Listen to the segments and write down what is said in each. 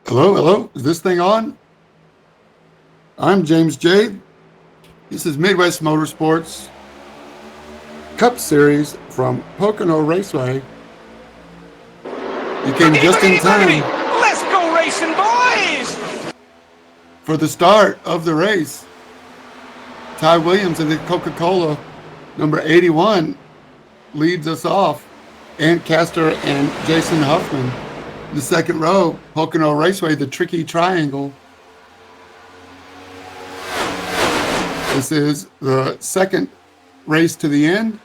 Hello, hello. Is this thing on? I'm James J. This is Midwest Motorsports Cup Series from Pocono Raceway. You came Boogity, just in boogity, boogity! time Let's go racing, boys! for the start of the race. Ty Williams in the Coca-Cola number 81 leads us off. Ant Castor and Jason Huffman. The second row, Pocono Raceway, the tricky triangle. This is the second race to the end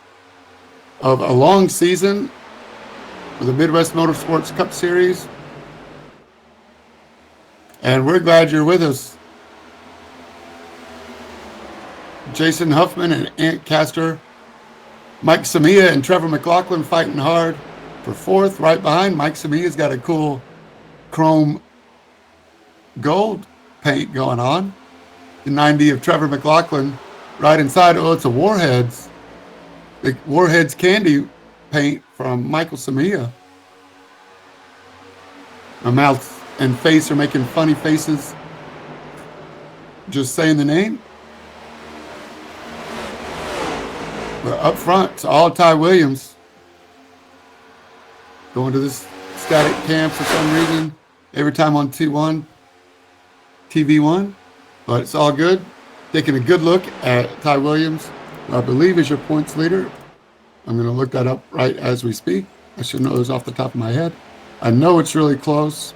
of a long season for the Midwest Motorsports Cup Series. And we're glad you're with us. Jason Huffman and Ant Castor, Mike Samia and Trevor McLaughlin fighting hard for fourth. Right behind, Mike Samia's got a cool chrome gold paint going on. The 90 of Trevor McLaughlin right inside. Oh, it's a Warheads. The Warheads candy paint from Michael Samia. My mouth and face are making funny faces just saying the name. But up front, it's all Ty Williams. Going to this static cam for some reason. Every time on T1, TV1. But it's all good. Taking a good look at Ty Williams, who I believe is your points leader. I'm going to look that up right as we speak. I should know this off the top of my head. I know it's really close.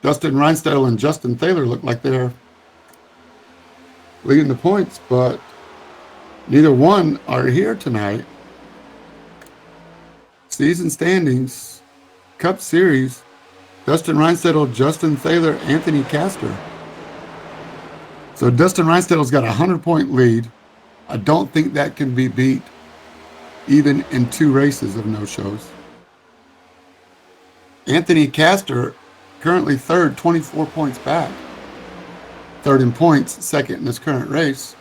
Dustin Reinstedel and Justin Thaler look like they're leading the points, but neither one are here tonight. Season standings, Cup Series, Dustin Reinstedel, Justin Thaler, Anthony Castor. So Dustin Reinstedel's got a 100-point lead. I don't think that can be beat even in 2 races of no-shows. Anthony Castor, currently third, 24 points back. Third in points, second in this current race.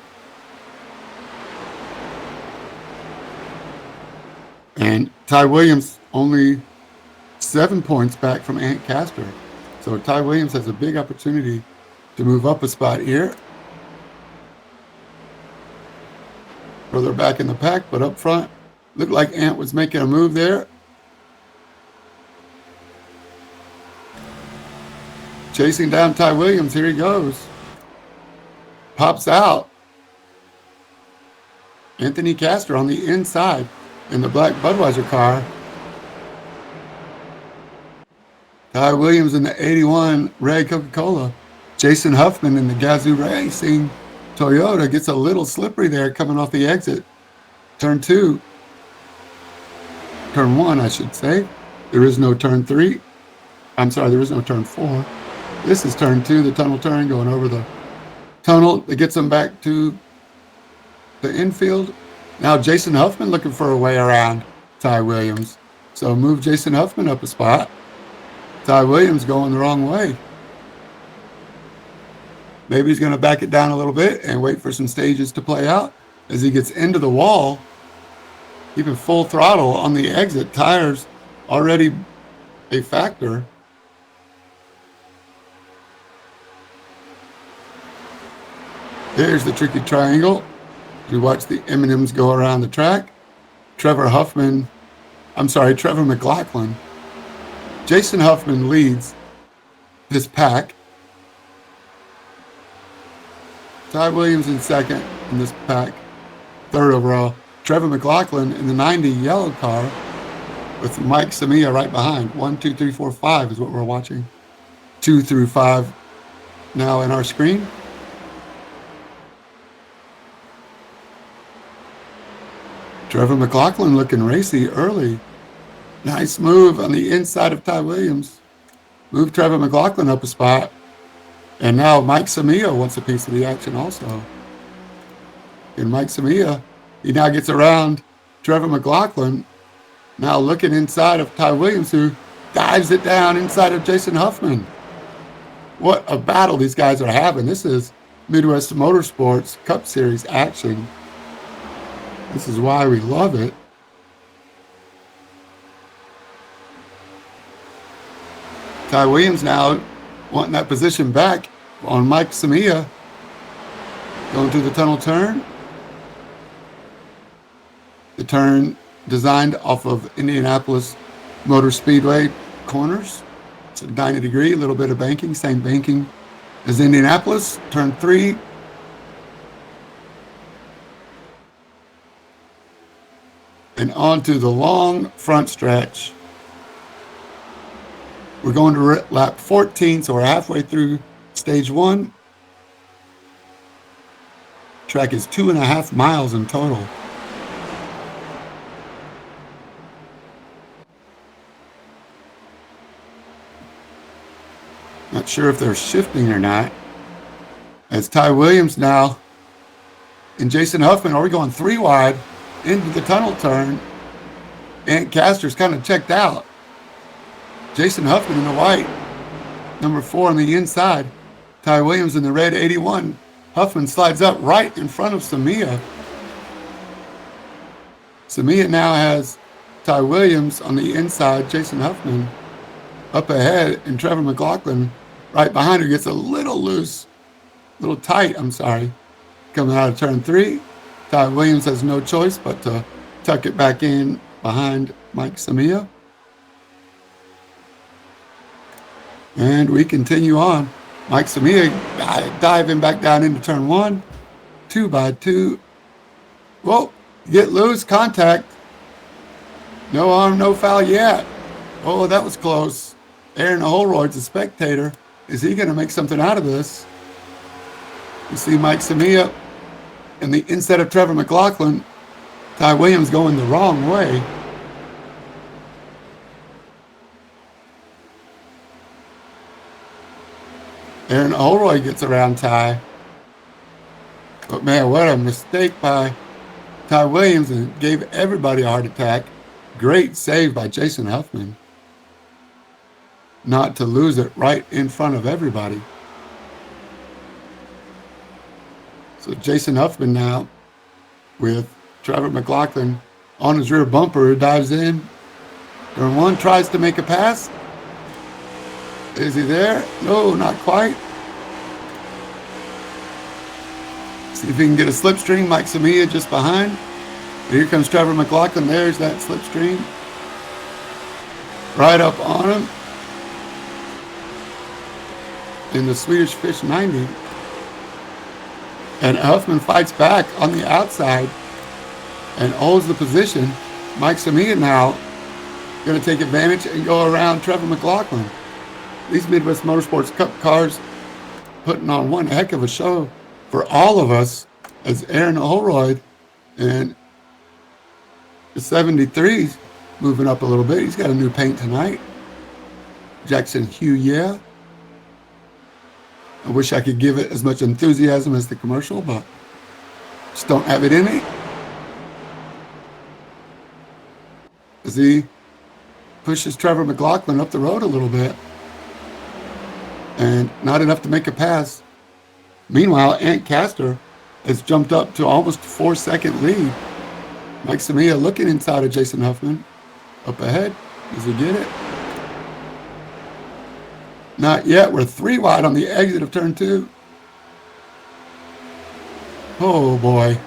And Ty Williams only 7 points back from Ant Castor. So Ty Williams has a big opportunity to move up a spot here. Further back in the pack, but up front, looked like Ant was making a move there. Chasing down Ty Williams, here he goes. Pops out. Anthony Castor on the inside in the black Budweiser car. Ty Williams in the 81 red Coca-Cola. Jason Huffman in the Gazoo Racing Toyota gets a little slippery there coming off the exit. Turn 2. Turn 1, I should say. There is no turn 3. I'm sorry, there is no turn 4. This is turn 2, the tunnel turn going over the tunnel that gets them back to the infield. Now Jason Huffman looking for a way around Ty Williams. So move Jason Huffman up a spot. Ty Williams going the wrong way. Maybe he's going to back it down a little bit and wait for some stages to play out as he gets into the wall. Even full throttle on the exit. Tires already a factor. There's the tricky triangle. You watch the M&Ms go around the track. Trevor McLaughlin. Jason Huffman leads this pack. Ty Williams in second in this pack. Third overall. Trevor McLaughlin in the 90 yellow car with Mike Samia right behind. 1, 2, 3, 4, 5 is what we're watching. 2 through 5 now in our screen. Trevor McLaughlin looking racy early. Nice move on the inside of Ty Williams. Move Trevor McLaughlin up a spot. And now Mike Samia wants a piece of the action also. And Mike Samia, he now gets around Trevor McLaughlin. Now looking inside of Ty Williams, who dives it down inside of Jason Huffman. What a battle these guys are having. This is Midwest Motorsports Cup Series action. This is why we love it. Ty Williams now wanting that position back on Mike Samia. Going through the tunnel turn. The turn designed off of Indianapolis Motor Speedway corners. It's a 90-degree, a little bit of banking, same banking as Indianapolis. Turn 3. And onto the long front stretch. We're going to lap 14, so we're halfway through stage 1. Track is 2.5 miles in total. Not sure if they're shifting or not. As Ty Williams now and Jason Huffman are going 3 wide into the tunnel turn. Ant Caster's kind of checked out. Jason Huffman in the white, number 4 on the inside. Ty Williams in the red 81. Huffman slides up right in front of Samia. Samia now has Ty Williams on the inside, Jason Huffman up ahead, and Trevor McLaughlin right behind her gets a little loose, a little tight, coming out of turn 3. Ty Williams has no choice but to tuck it back in behind Mike Samia. And we continue on. Mike Samia diving back down into turn 1. 2 by 2. Whoa, get loose, contact. No harm, no foul yet. Oh, that was close. Aaron Holroyd's a spectator. Is he going to make something out of this? You see Mike Samia and the instead of Trevor McLaughlin, Ty Williams going the wrong way. Aaron Holroyd gets around Ty. But man, what a mistake by Ty Williams, and gave everybody a heart attack. Great save by Jason Huffman. Not to lose it right in front of everybody. So Jason Huffman now with Trevor McLaughlin on his rear bumper, who dives in. Turn 1, tries to make a pass. Is he there? No, not quite. See if he can get a slipstream. Mike Samia just behind. Here comes Trevor McLaughlin. There's that slipstream. Right up on him. In the Swedish Fish 90. And Huffman fights back on the outside and holds the position. Mike Samia now going to take advantage and go around Trevor McLaughlin. These Midwest Motorsports Cup cars putting on one heck of a show for all of us, as Aaron Holroyd and the 73's moving up a little bit. He's got a new paint tonight. Jackson Hugh, yeah. I wish I could give it as much enthusiasm as the commercial, but just don't have it in me. As he pushes Trevor McLaughlin up the road a little bit. And not enough to make a pass. Meanwhile, Ant Caster has jumped up to almost a 4-second lead. Mike Samia looking inside of Jason Huffman. Up ahead. Does he get it? Not yet. We're 3 wide on the exit of turn 2. Oh boy.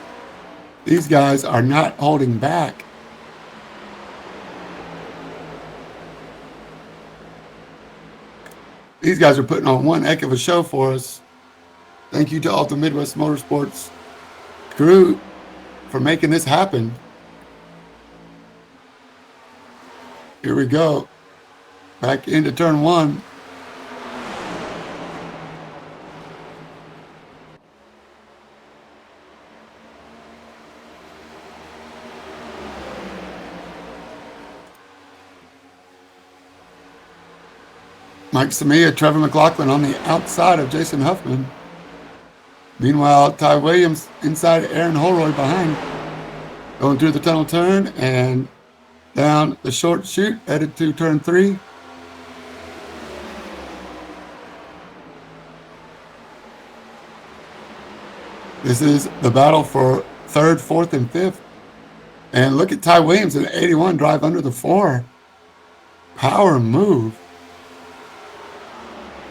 These guys are not holding back. These guys are putting on one heck of a show for us. Thank you to all the Midwest Motorsports crew for making this happen. Here we go. Back into turn 1. Mike Samia, Trevor McLaughlin on the outside of Jason Huffman. Meanwhile, Ty Williams inside Aaron Holroyd behind. Going through the tunnel turn and down the short chute, headed to turn 3. This is the battle for 3rd, 4th, and 5th And look at Ty Williams in 81 drive under the 4. Power move.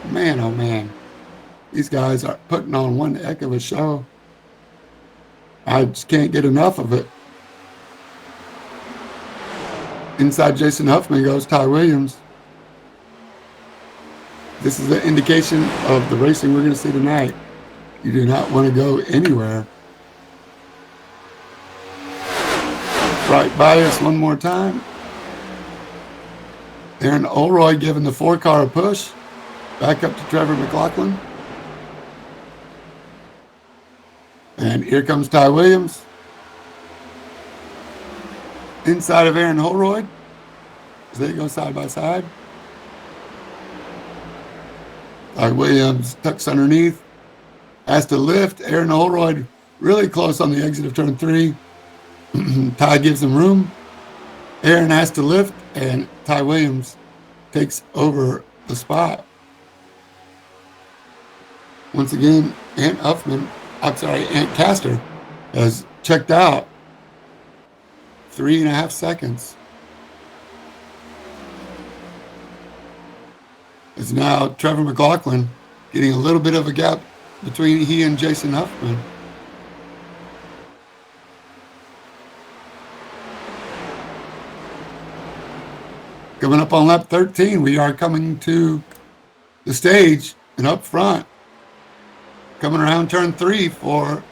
Man, oh man. These guys are putting on one heck of a show. I just can't get enough of it. Inside Jason Huffman goes Ty Williams. This is an indication of the racing we're going to see tonight. You do not want to go anywhere. Right by us one more time. Aaron Olroyd giving the 4-car a push. Back up to Trevor McLaughlin. And here comes Ty Williams. Inside of Aaron Holroyd. As they go side by side. Ty Williams tucks underneath. Has to lift. Aaron Holroyd really close on the exit of turn 3. Ty gives him room. Aaron has to lift. And Ty Williams takes over the spot. Once again, Ant Caster has checked out. 3.5 seconds. It's now Trevor McLaughlin getting a little bit of a gap between he and Jason Huffman. Coming up on lap 13, we are coming to the stage and up front. Coming around turn 3 for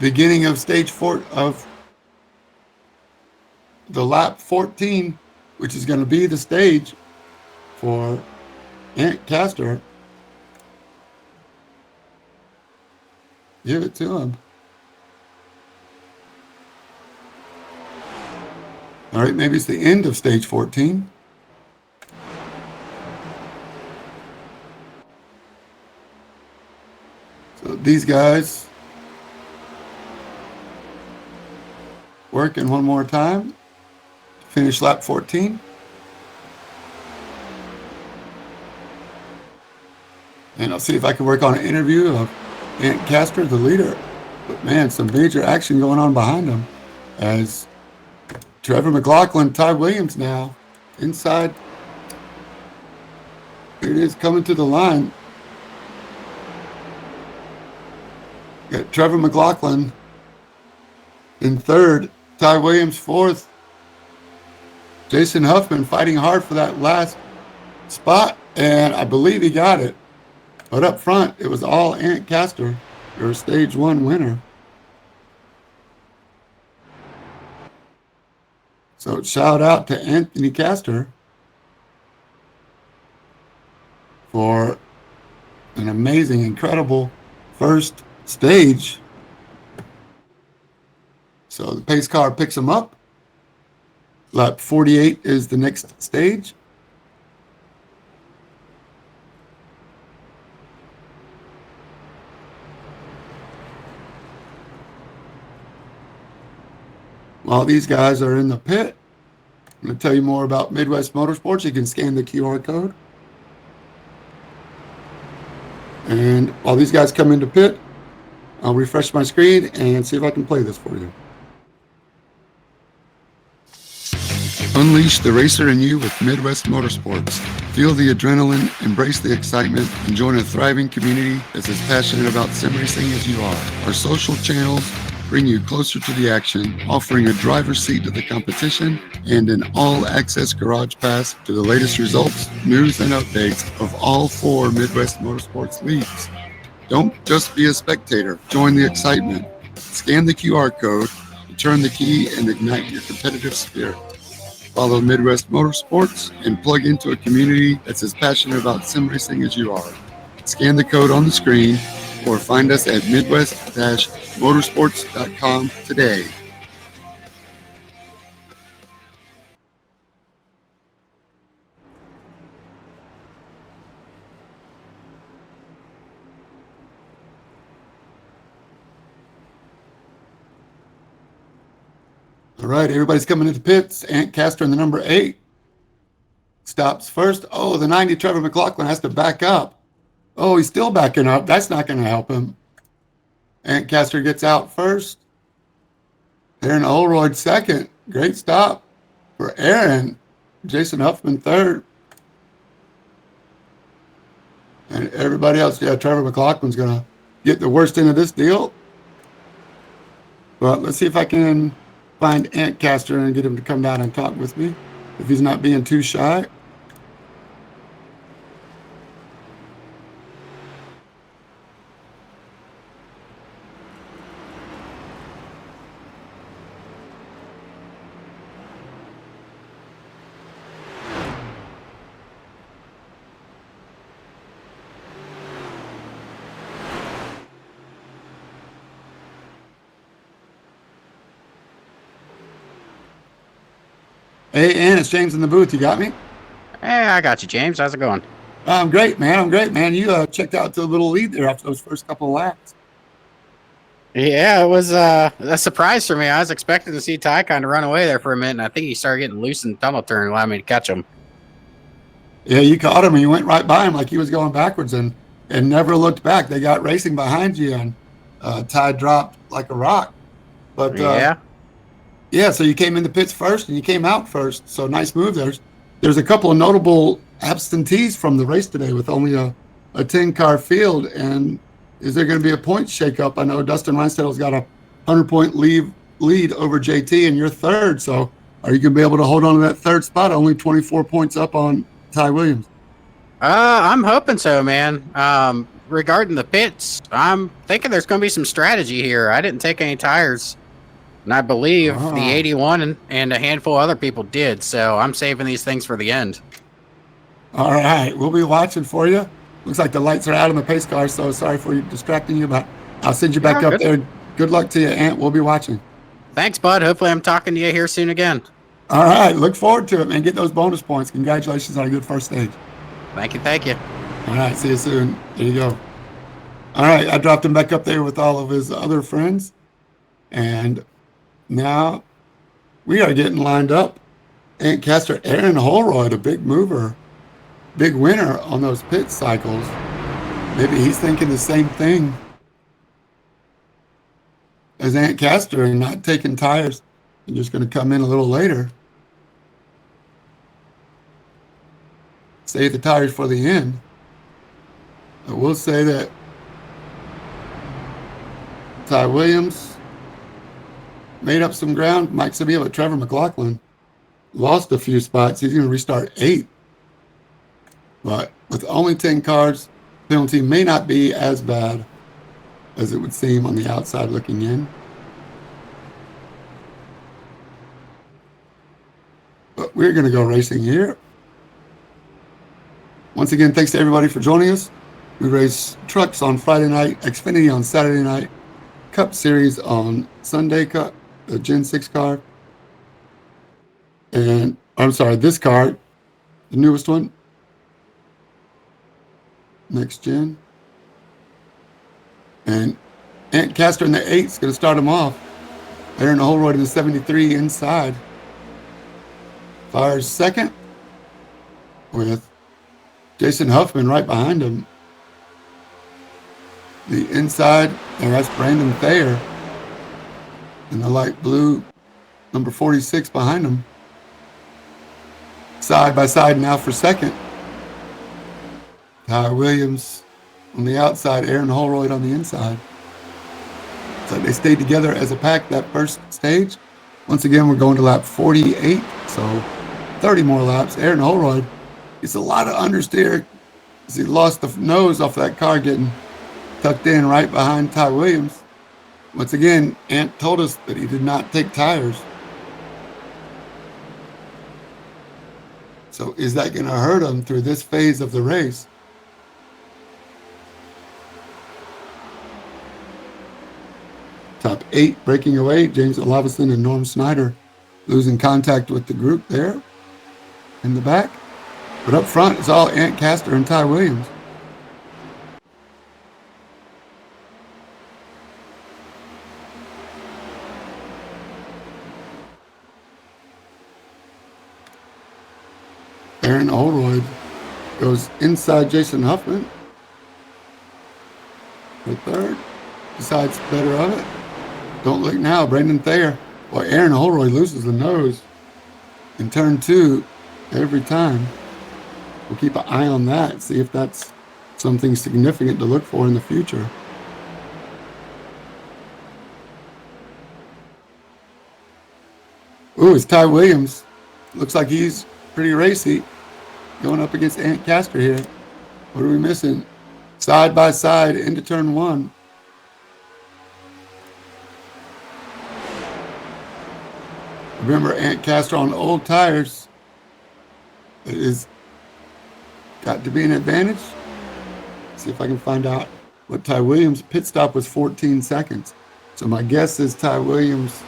beginning of stage 4 of the lap 14, which is going to be the stage for Ant Caster. Give it to him. All right, maybe it's the end of stage 14. So these guys working one more time. Finish lap 14. And I'll see if I can work on an interview of Ant Caster, the leader. But man, some major action going on behind him as Trevor McLaughlin, Ty Williams now inside. Here it is coming to the line. Got Trevor McLaughlin in third, Ty Williams fourth. Jason Huffman fighting hard for that last spot, and I believe he got it. But up front, it was all Ant Caster, your stage 1 winner. So shout out to Anthony Caster for an amazing, incredible first stage. So the pace car picks him up. Lap 48 is the next stage. While these guys are in the pit, I'm going to tell you more about Midwest Motorsports. You can scan the QR code. And while these guys come into pit, I'll refresh my screen and see if I can play this for you. Unleash the racer in you with Midwest Motorsports. Feel the adrenaline, embrace the excitement, and join a thriving community that's as passionate about sim racing as you are. Our social channels bring you closer to the action, offering a driver's seat to the competition and an all-access garage pass to the latest results, news, and updates of all 4 Midwest Motorsports leagues. Don't just be a spectator. Join the excitement. Scan the QR code, turn the key, and ignite your competitive spirit. Follow Midwest Motorsports and plug into a community that's as passionate about sim racing as you are. Scan the code on the screen or find us at midwest-motorsports.com today. All right, everybody's coming into pits. Ant Caster in the number 8 stops first. Oh, the 90 Trevor McLaughlin has to back up. Oh, he's still backing up. That's not going to help him. Ant Caster gets out first. Aaron Olroyd second. Great stop for Aaron. Jason Huffman third. And everybody else, yeah, Trevor McLaughlin's going to get the worst end of this deal. But let's see if I can find Antcaster and get him to come down and talk with me, if he's not being too shy. Hey, Ann, it's James in the booth. You got me? Hey, I got you, James. How's it going? I'm great, man. I'm great, man. You checked out to a little lead there after those first couple of laps. Yeah, it was a surprise for me. I was expecting to see Ty kind of run away there for a minute, and I think he started getting loose in the tunnel turn and allowed me to catch him. Yeah, you caught him and you went right by him like he was going backwards and never looked back. They got racing behind you and Ty dropped like a rock. But yeah, so you came in the pits first and you came out first. So nice move there. There's a couple of notable absentees from the race today with only a 10-car field. And is there going to be a point shakeup? I know Dustin Reinstedt's got a 100-point lead over JT, and you're third. So are you going to be able to hold on to that third spot? Only 24 points up on Ty Williams. I'm hoping so, man. Regarding the pits, I'm thinking there's going to be some strategy here. I didn't take any tires, and I believe the 81 and a handful of other people did. So I'm saving these things for the end. All right, we'll be watching for you. Looks like the lights are out on the pace car, so sorry for distracting you, but I'll send you back up there. Good luck to you, Ant. We'll be watching. Thanks, bud. Hopefully I'm talking to you here soon again. All right, look forward to it, man. Get those bonus points. Congratulations on a good first stage. Thank you, thank you. All right, see you soon. There you go. All right, I dropped him back up there with all of his other friends, and now we are getting lined up. Antcaster Aaron Holroyd, a big mover, big winner on those pit cycles. Maybe he's thinking the same thing as Antcaster and not taking tires and just going to come in a little later. Save the tires for the end. I will say that Ty Williams made up some ground. Mike Sabia, but Trevor McLaughlin lost a few spots. He's going to restart 8. But with only 10 cars, penalty may not be as bad as it would seem on the outside looking in. But we're going to go racing here. Once again, thanks to everybody for joining us. We race trucks on Friday night, Xfinity on Saturday night, Cup Series on Sunday, Cup, the Gen 6 car. And I'm sorry, this car, the newest one, next gen. And Antcaster in the 8 is going to start him off. Aaron Holroyd in the 73 inside. Fires second with Jason Huffman right behind him. The inside, and that's Brandon Thayer in the light blue, number 46 behind him. Side by side now for second. Ty Williams on the outside, Aaron Holroyd on the inside. So they stayed together as a pack that first stage. Once again, we're going to lap 48, so 30 more laps. Aaron Holroyd gets a lot of understeer as he lost the nose off that car getting tucked in right behind Ty Williams. Once again, Ant told us that he did not take tires. So is that going to hurt him through this phase of the race? Top 8 breaking away. James Olavison and Norm Snyder losing contact with the group there in the back. But up front, it's all Antcaster and Ty Williams. Aaron Holroyd goes inside Jason Huffman for third. Decides better of it. Don't look now. Brandon Thayer Well, Aaron Holroyd loses the nose in turn 2 every time. We'll keep an eye on that, see if that's something significant to look for in the future. Ooh, it's Ty Williams. Looks like he's pretty racy going up against Ant Castor here. What are we missing? Side by side into turn 1. Remember, Ant Castor on old tires. It is got to be an advantage. See if I can find out what Ty Williams' pit stop was 14 seconds. So my guess is Ty Williams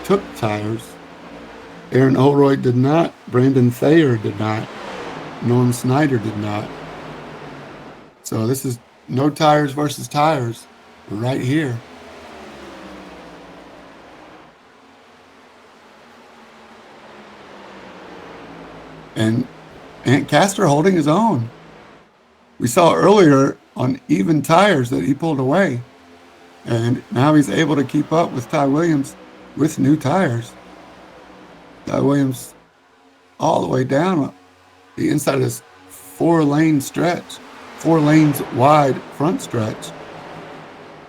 took tires. Aaron Holroyd did not. Brandon Thayer did not. Norm Snyder did not. So this is no tires versus tires right here. And Ant Castor holding his own. We saw earlier on even tires that he pulled away. And now he's able to keep up with Ty Williams with new tires. Ty Williams all the way down the inside of this 4-lane stretch, 4 lanes wide front stretch.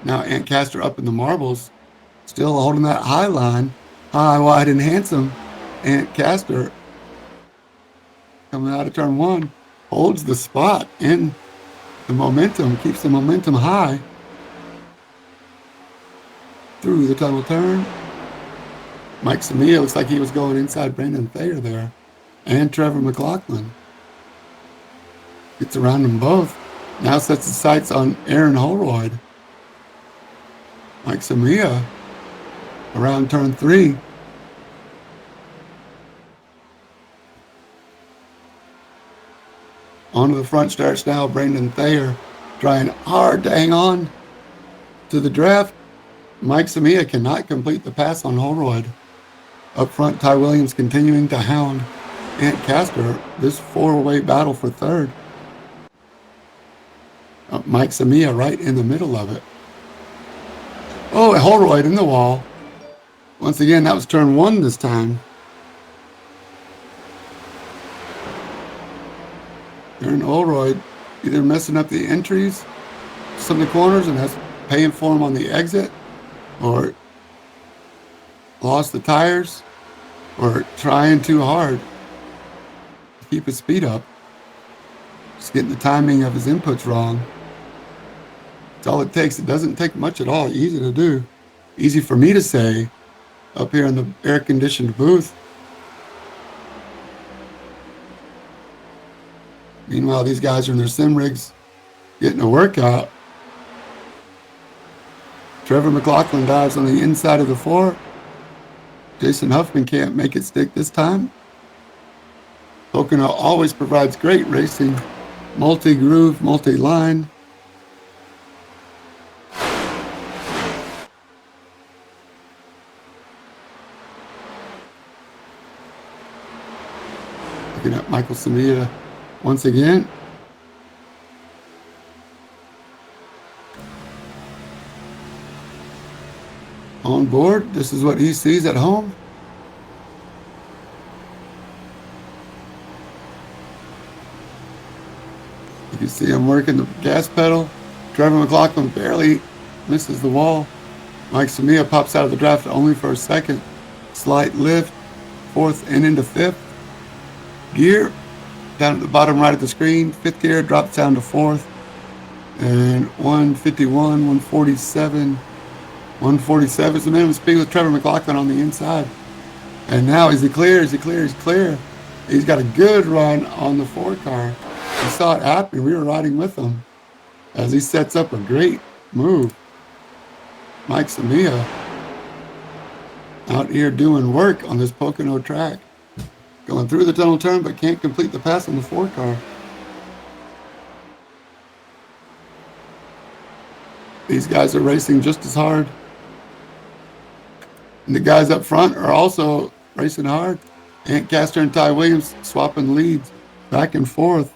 Now Ant Castor up in the marbles, still holding that high line, high, wide, and handsome. Ant Castor coming out of turn 1, holds the spot in the momentum, keeps the momentum high through the tunnel turn. Mike Samia looks like he was going inside Brandon Thayer there, and Trevor McLaughlin. Gets around them both. Now sets his sights on Aaron Holroyd. Mike Samia around turn 3. Onto the front stretch now, Brandon Thayer trying hard to hang on to the draft. Mike Samia cannot complete the pass on Holroyd. Up front, Ty Williams continuing to hound Ant Castor. This 4-way battle for third. Mike Samia right in the middle of it. Oh, Holroyd in the wall. Once again, that was turn 1 this time. Aaron Holroyd either messing up the entries, some of the corners, and that's paying for him on the exit, or lost the tires, or trying too hard to keep his speed up. Just getting the timing of his inputs wrong. That's all it takes. It doesn't take much at all. Easy to do. Easy for me to say up here in the air-conditioned booth. Meanwhile, these guys are in their sim rigs getting a workout. Trevor McLaughlin dives on the inside of the 4. Jason Huffman can't make it stick this time. Pocono always provides great racing. Multi-groove, multi-line. Looking at Michael Samia once again. On board, this is what he sees at home. You can see him working the gas pedal. Trevor McLaughlin barely misses the wall. Mike Samia pops out of the draft only for a second. Slight lift, 4th and into 5th. Gear down at the bottom right of the screen. 5th gear drops down to 4th. And 151, 147. 147 is the minimum speed with Trevor McLaughlin on the inside. And now is he clear? Is he clear? He's clear. He's got a good run on the 4 car. We saw it happen. We were riding with him as he sets up a great move. Mike Samia out here doing work on this Pocono track. Going through the tunnel turn, but can't complete the pass on the 4 car. These guys are racing just as hard. And the guys up front are also racing hard. Ant Castor and Ty Williams swapping leads back and forth.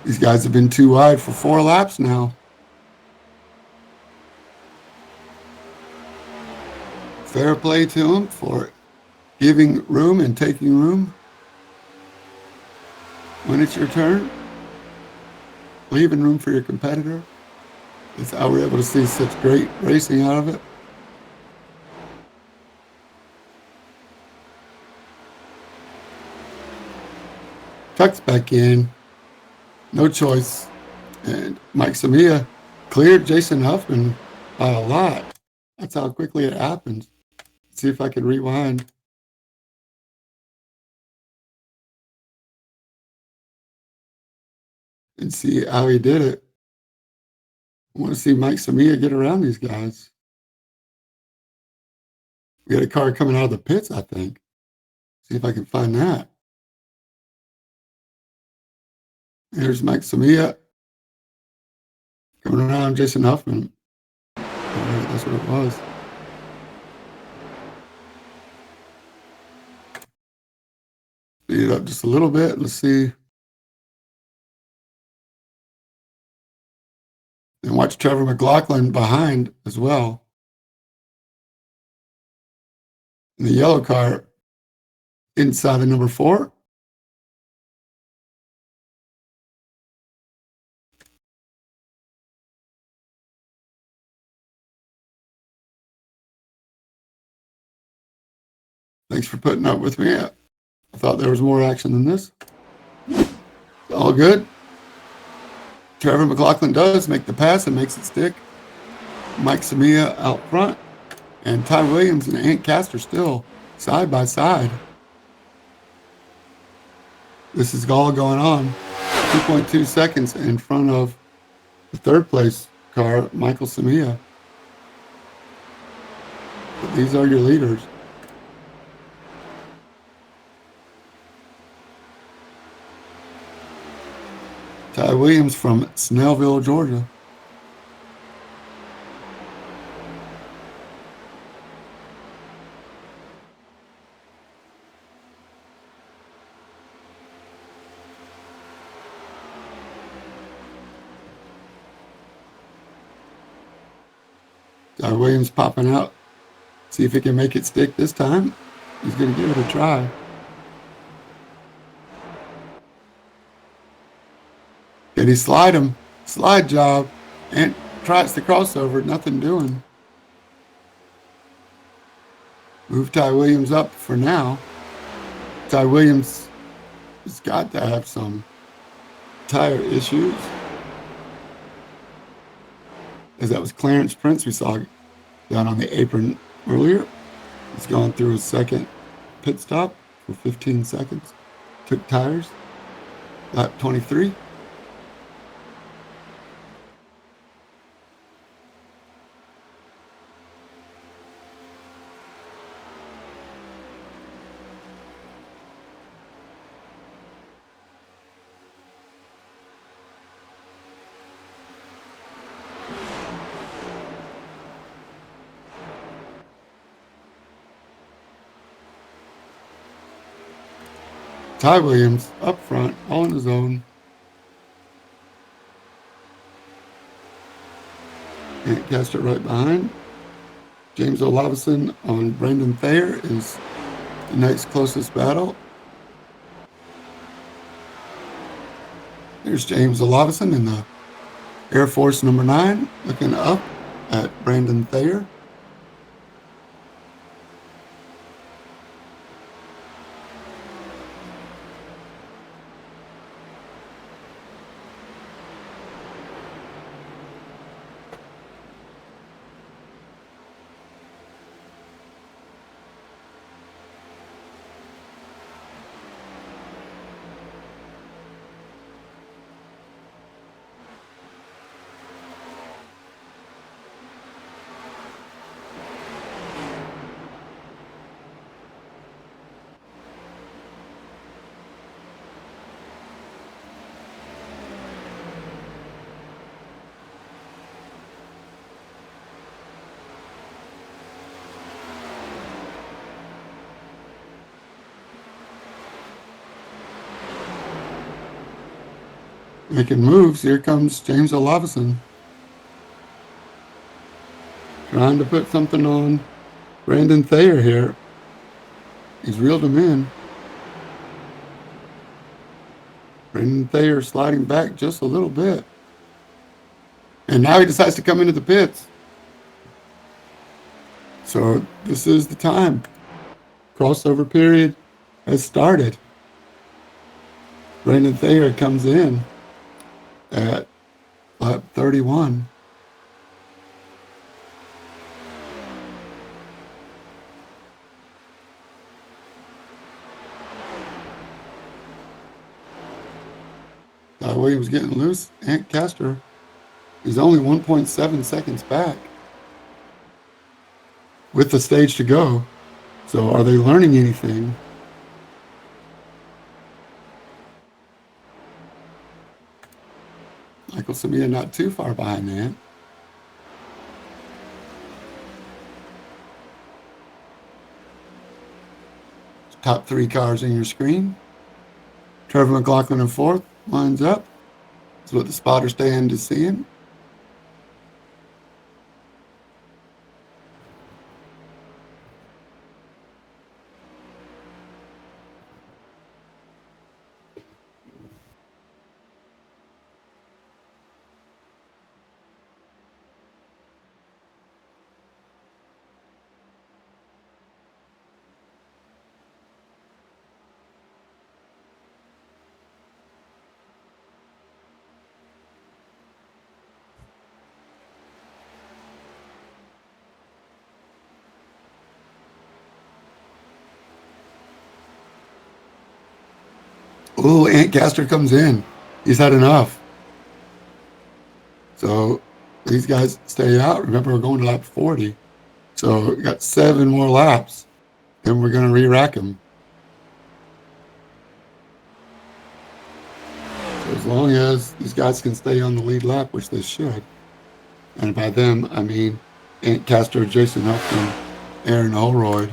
These guys have been too wide for 4 laps now. Fair play to them for giving room and taking room. When it's your turn, leaving room for your competitor. That's how we're able to see such great racing out of it. Tucks back in. No choice. And Mike Samia cleared Jason Huffman by a lot. That's how quickly it happens. Let's see if I can rewind. And see how he did it. I want to see Mike Samia get around these guys. We got a car coming out of the pits, I think. See if I can find that. There's Mike Samia coming around Jason Huffman. All right, that's what it was. Speed it up just a little bit. Let's see. And watch Trevor McLaughlin behind as well. In the yellow car inside the number 4. Thanks for putting up with me. I thought there was more action than this. All good. Trevor McLaughlin does make the pass and makes it stick. Mike Samia out front. And Ty Williams and Ant Castor still side by side. This is all going on. 2.2 seconds in front of the third place car, Michael Samia. But these are your leaders. Ty Williams from Snellville, Georgia. Ty Williams popping out. See if he can make it stick this time. He's going to give it a try. Did he slide him? Slide job. And tries the crossover. Nothing doing. Move Ty Williams up for now. Ty Williams has got to have some tire issues. As that was Clarence Prince we saw down on the apron earlier. He's gone through his second pit stop for 15 seconds. Took tires. Lap 23. Ty Williams up front, all on his own. Ant Castor right behind. James Olavison on Brendan Thayer is the next closest battle. Here's James Olavison in the Air Force number 9, looking up at Brandon Thayer. making moves. Here comes James Olafson. Trying to put something on Brandon Thayer here. He's reeled him in. Brandon Thayer sliding back just a little bit. And now he decides to come into the pits. So this is the time. Crossover period has started. Brandon Thayer comes in at lap 31. Williams getting loose. Ant Castor is only 1.7 seconds back with the stage to go. So are they learning anything? Michael Samia not too far behind Ant. Top 3 cars in your screen. Trevor McLaughlin in 4th, lines up. That's what the spotter stand is seeing. Oh, Ant Castor comes in. He's had enough. So these guys stay out. Remember, we're going to lap 40. So we got 7 more laps. Then we're going to re-rack them. So as long as these guys can stay on the lead lap, which they should. And by them, I mean Ant Castor, Jason Huffman, Aaron Holroyd.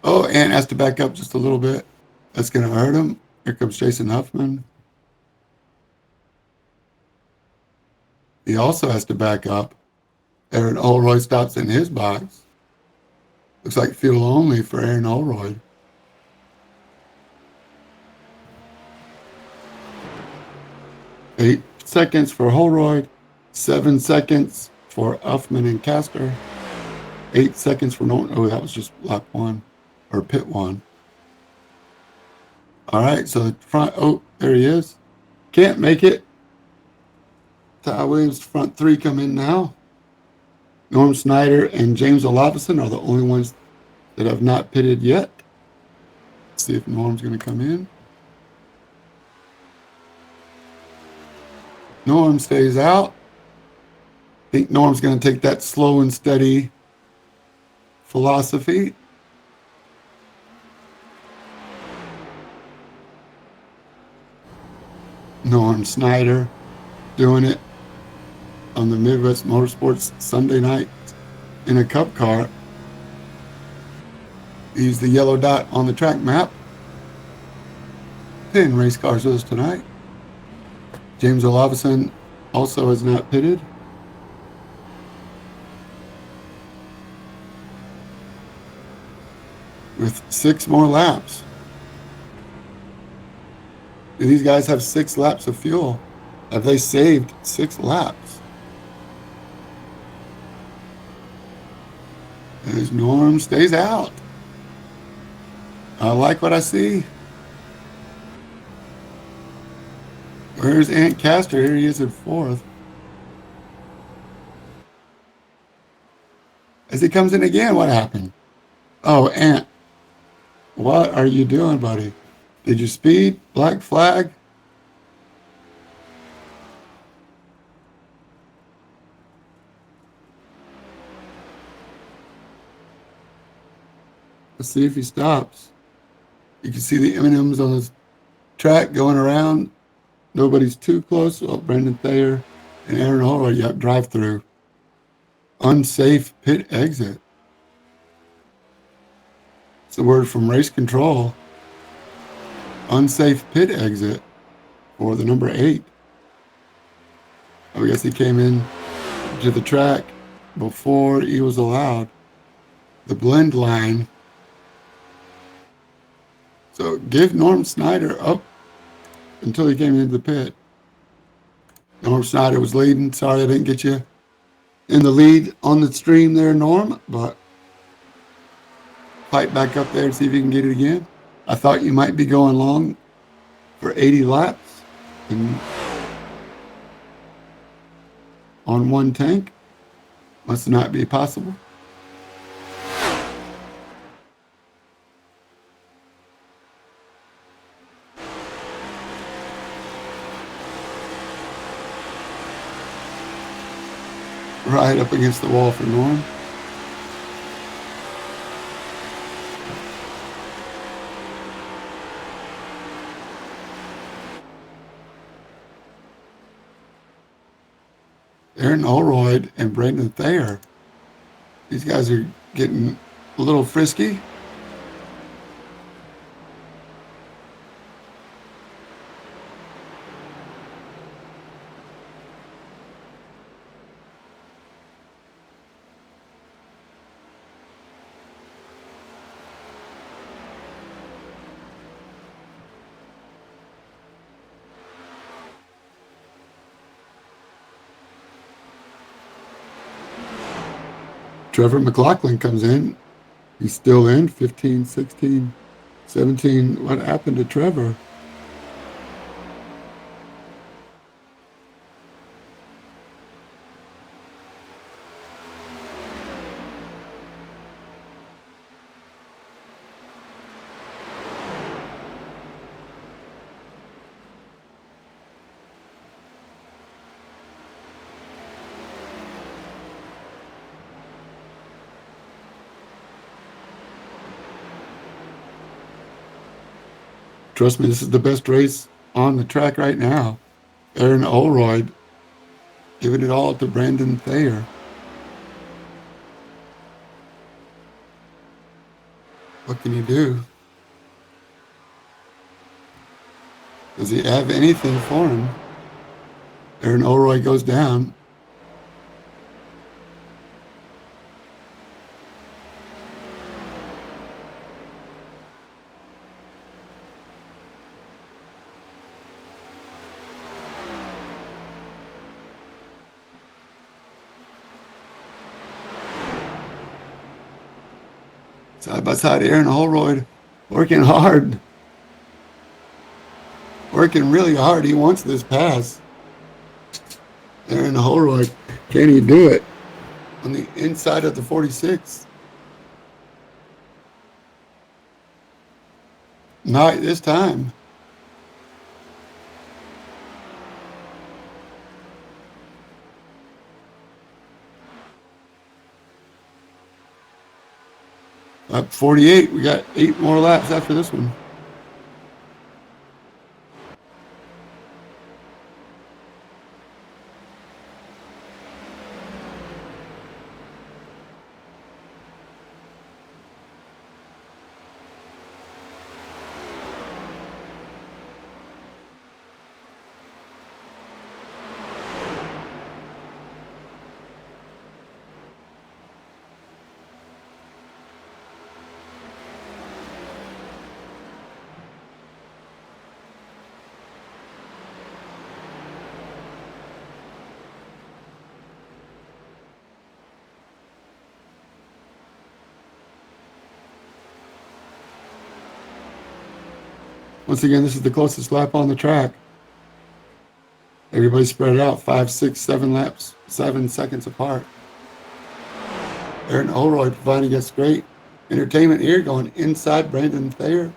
Oh, Ant has to back up just a little bit. That's going to hurt him. Here comes Jason Huffman. He also has to back up. Aaron Holroyd stops in his box. Looks like fuel only for Aaron Holroyd. Eight seconds for Holroyd. 7 seconds for Huffman and Castor. 8 seconds for Norton. Oh, that was just lap 1 or pit 1. All right, so the front, oh, there he is. Can't make it. Ty Williams, front 3 come in now. Norm Snyder and James Olafson are the only ones that have not pitted yet. Let's see if Norm's going to come in. Norm stays out. I think Norm's going to take that slow and steady philosophy. Norm Snyder doing it on the Midwest Motorsports Sunday night in a cup car. He's the yellow dot on the track map. 10 race cars with us tonight. James Olafson also has not pitted. With 6 more laps. Do these guys have 6 laps of fuel? Have they saved 6 laps? As Norm stays out. I like what I see. Where's Ant Castor? Here he is in 4th. As he comes in again, what happened? Oh, Ant. What are you doing, buddy? Did you speed? Black flag? Let's see if he stops. You can see the M&Ms on his track going around. Nobody's too close. Well, Brandon Thayer and Aaron Holroyd, you have drive through. Unsafe pit exit. It's the word from race control. Unsafe pit exit. or the number 8. I guess he came in to the track before he was allowed the blend line. So give Norm Snyder up until he came into the pit. Norm Snyder was leading. Sorry I didn't get you in the lead on the stream there, Norm, but fight back up there and see if you can get it again. I thought you might be going long for 80 laps on one tank. Must not be possible. Right up against the wall for Norm. Aaron Olroyd and Brendan Thayer. These guys are getting a little frisky. Trevor McLaughlin comes in. He's still in 15, 16, 17. What happened to Trevor? Trust me, this is the best race on the track right now. Aaron Olroyd giving it all to Brandon Thayer. What can you do? Does he have anything for him? Aaron Olroyd goes down. Side by side, Aaron Holroyd working hard. Working really hard. He wants this pass. Aaron Holroyd, can he do it? On the inside of the 46. Not this time. Up 48. We got 8 more laps after this one. Once again, this is the closest lap on the track. Everybody spread out 5, 6, 7 laps, 7 seconds apart. Aaron Olroyd providing us great entertainment here, going inside Brandon Thayer.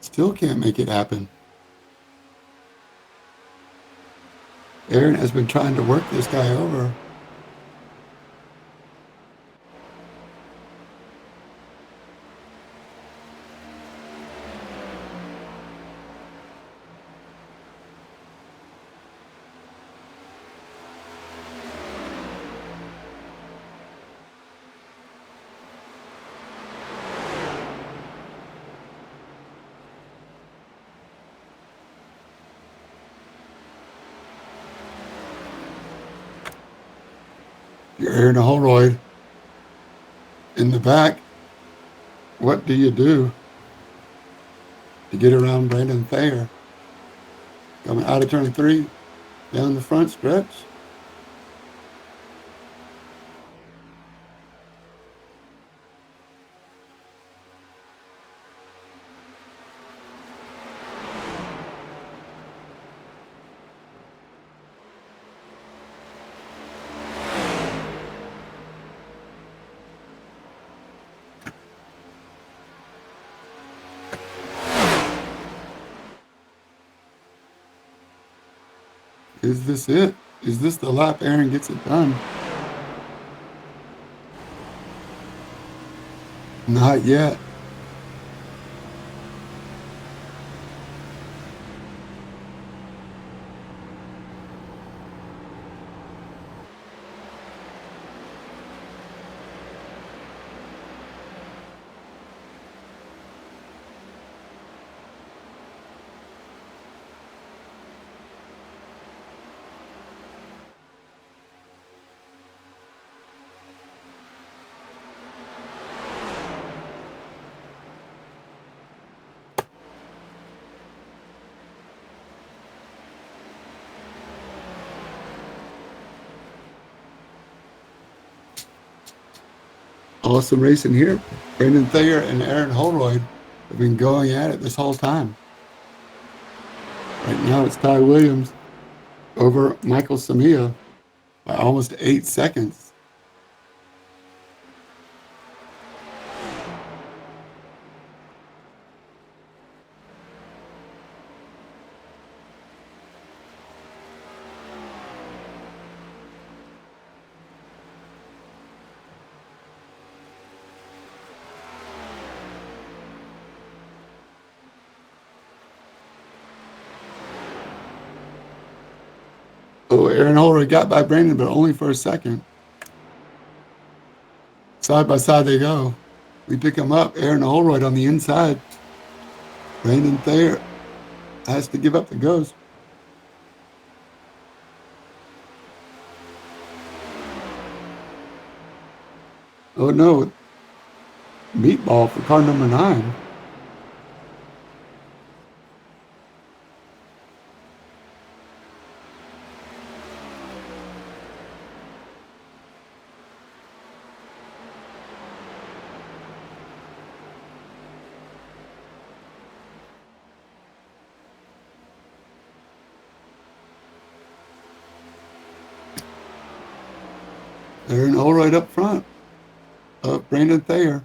Still can't make it happen. Aaron has been trying to work this guy over. You're Aaron Holroyd in the back. What do you do to get around Brandon Thayer? Coming out of turn 3, down the front stretch. Is this it? Is this the lap Aaron gets it done? Not yet. Awesome racing here. Brandon Thayer and Aaron Holroyd have been going at it this whole time. Right now it's Ty Williams over Michael Samia by almost 8 seconds. Oh, Aaron Holroyd got by Brandon, but only for a second. Side by side they go. We pick him up. Aaron Holroyd on the inside. Brandon Thayer has to give up the ghost. Oh no. Meatball for car number 9. Aaron Holroyd up front of Brandon Thayer.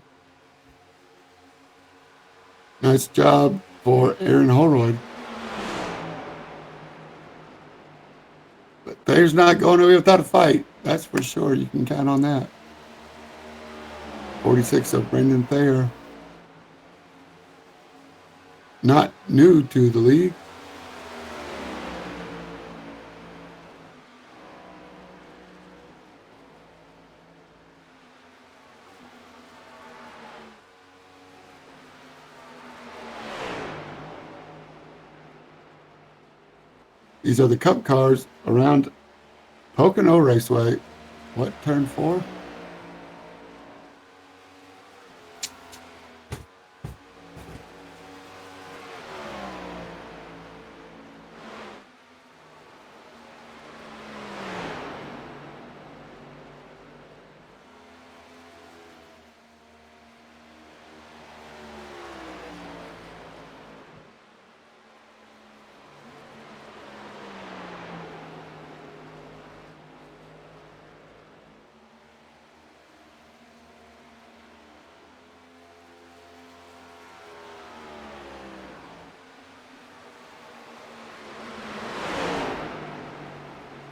Nice job for Aaron Holroyd. But Thayer's not going away without a fight. That's for sure. You can count on that. 46 of Brandon Thayer. Not new to the league. These are the Cup cars around Pocono Raceway. What, turn 4?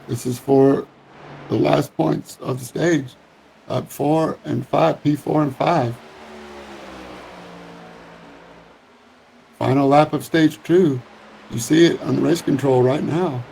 This is for the last points of the stage. Up 4 and 5, P4 and 5. Final lap of stage 2. You see it on the race control right now.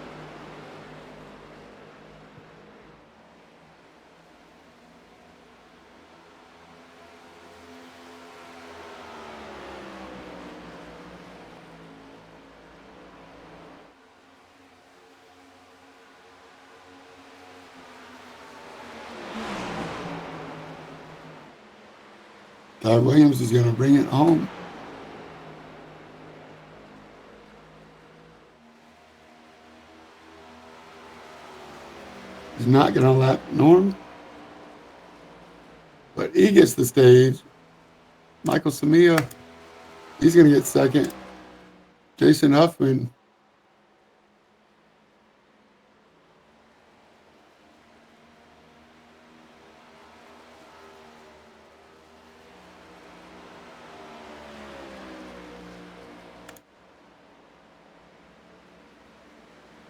Todd Williams is going to bring it home. He's not going to lap Norm, but he gets the stage. Michael Samia, he's going to get second. Jason Huffman,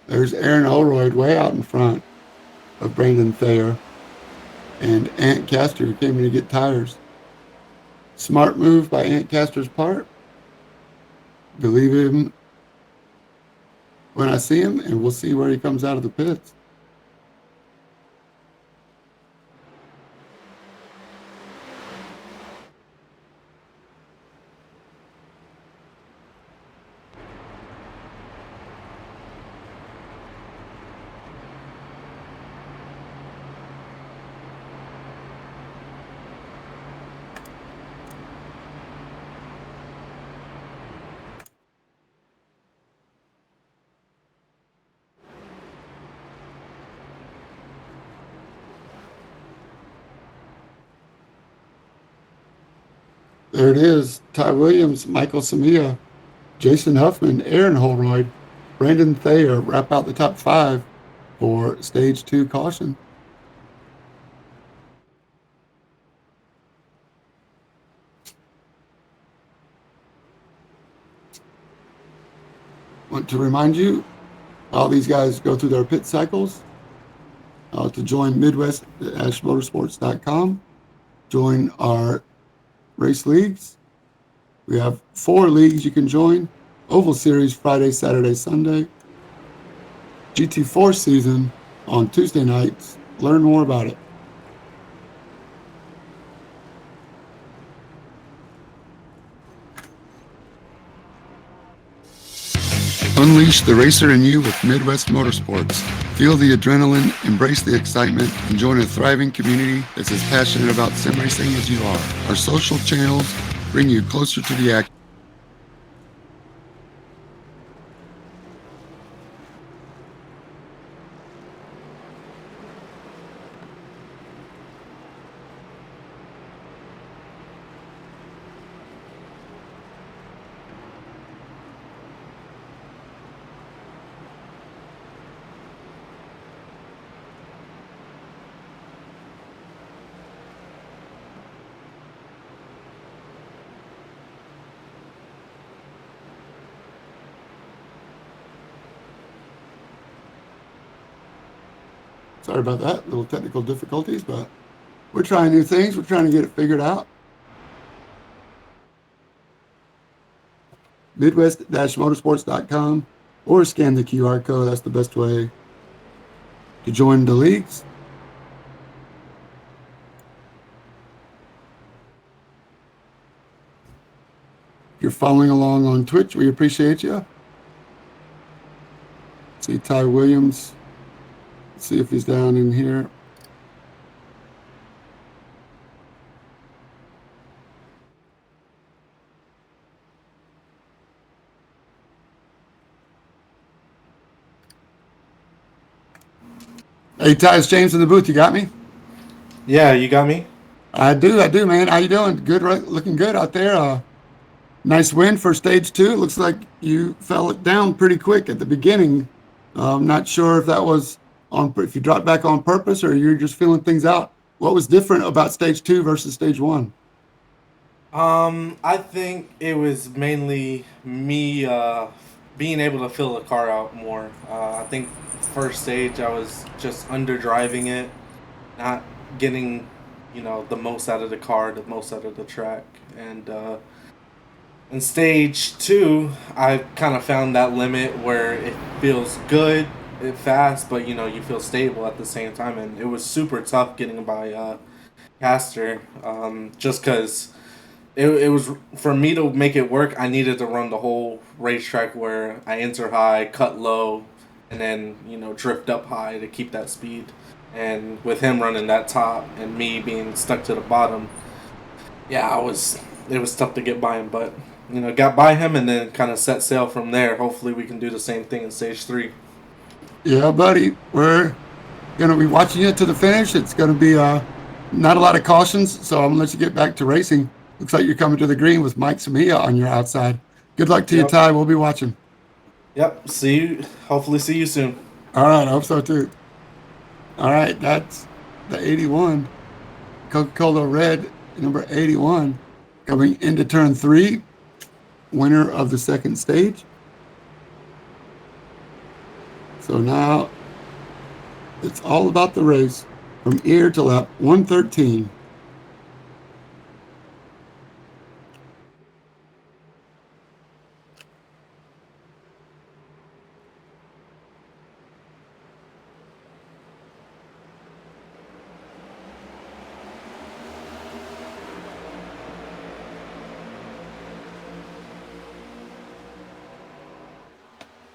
there's Aaron Holroyd way out in front of Brandon Thayer and Ant Castor, who came in to get tires. Smart move by Ant Castor's part. Believe him when I see him, and we'll see where he comes out of the pits. There it is. Ty Williams, Michael Samia, Jason Huffman, Aaron Holroyd, Brandon Thayer wrap out the top 5 for stage 2 caution. Want to remind you, all these guys go through their pit cycles. To join Midwest-Motorsports.com, join our race leagues. We have 4 leagues you can join. Oval Series Friday, Saturday, Sunday. GT4 season on Tuesday nights. Learn more about it. Unleash the racer in you with Midwest Motorsports. Feel the adrenaline, embrace the excitement, and join a thriving community that's as passionate about sim racing as you are. Our social channels bring you closer to the action. Sorry about that, little technical difficulties, but we're trying new things. We're trying to get it figured out. Midwest-Motorsports.com or scan the QR code. That's the best way to join the leagues. If you're following along on Twitch, we appreciate you. See Ty Williams. Let's see if he's down in here. Hey, Ty, it's James in the booth. You got me? Yeah, you got me? I do, man. How you doing? Good, looking good out there. Nice win for stage 2. It looks like you fell it down pretty quick at the beginning. I'm not sure if that was if you dropped back on purpose or you're just feeling things out. What was different about stage 2 versus stage 1? I think it was mainly me being able to fill the car out more. I think first stage I was just under driving it, not getting, the most out of the car, the most out of the track, and in stage two, I kind of found that limit where it feels good, it fast, but you feel stable at the same time, and it was super tough getting by Caster, just because it was for me to make it work. I needed to run the whole racetrack where I enter high, cut low, and then drift up high to keep that speed. And with him running that top and me being stuck to the bottom, yeah, it was tough to get by him, but got by him and then kind of set sail from there. Hopefully, we can do the same thing in stage 3. Yeah, buddy, we're gonna be watching you to the finish. It's gonna be not a lot of cautions, so I'm gonna let you get back to racing. Looks like you're coming to the green with Mike Samia on your outside. Good luck to you, Yep. Ty. We'll be watching. Yep. See you. Hopefully, see you soon. All right, I hope so too. All right, that's the 81. Coca-Cola Red, number 81, coming into turn 3, winner of the second stage. So now it's all about the race from ear to lap 113.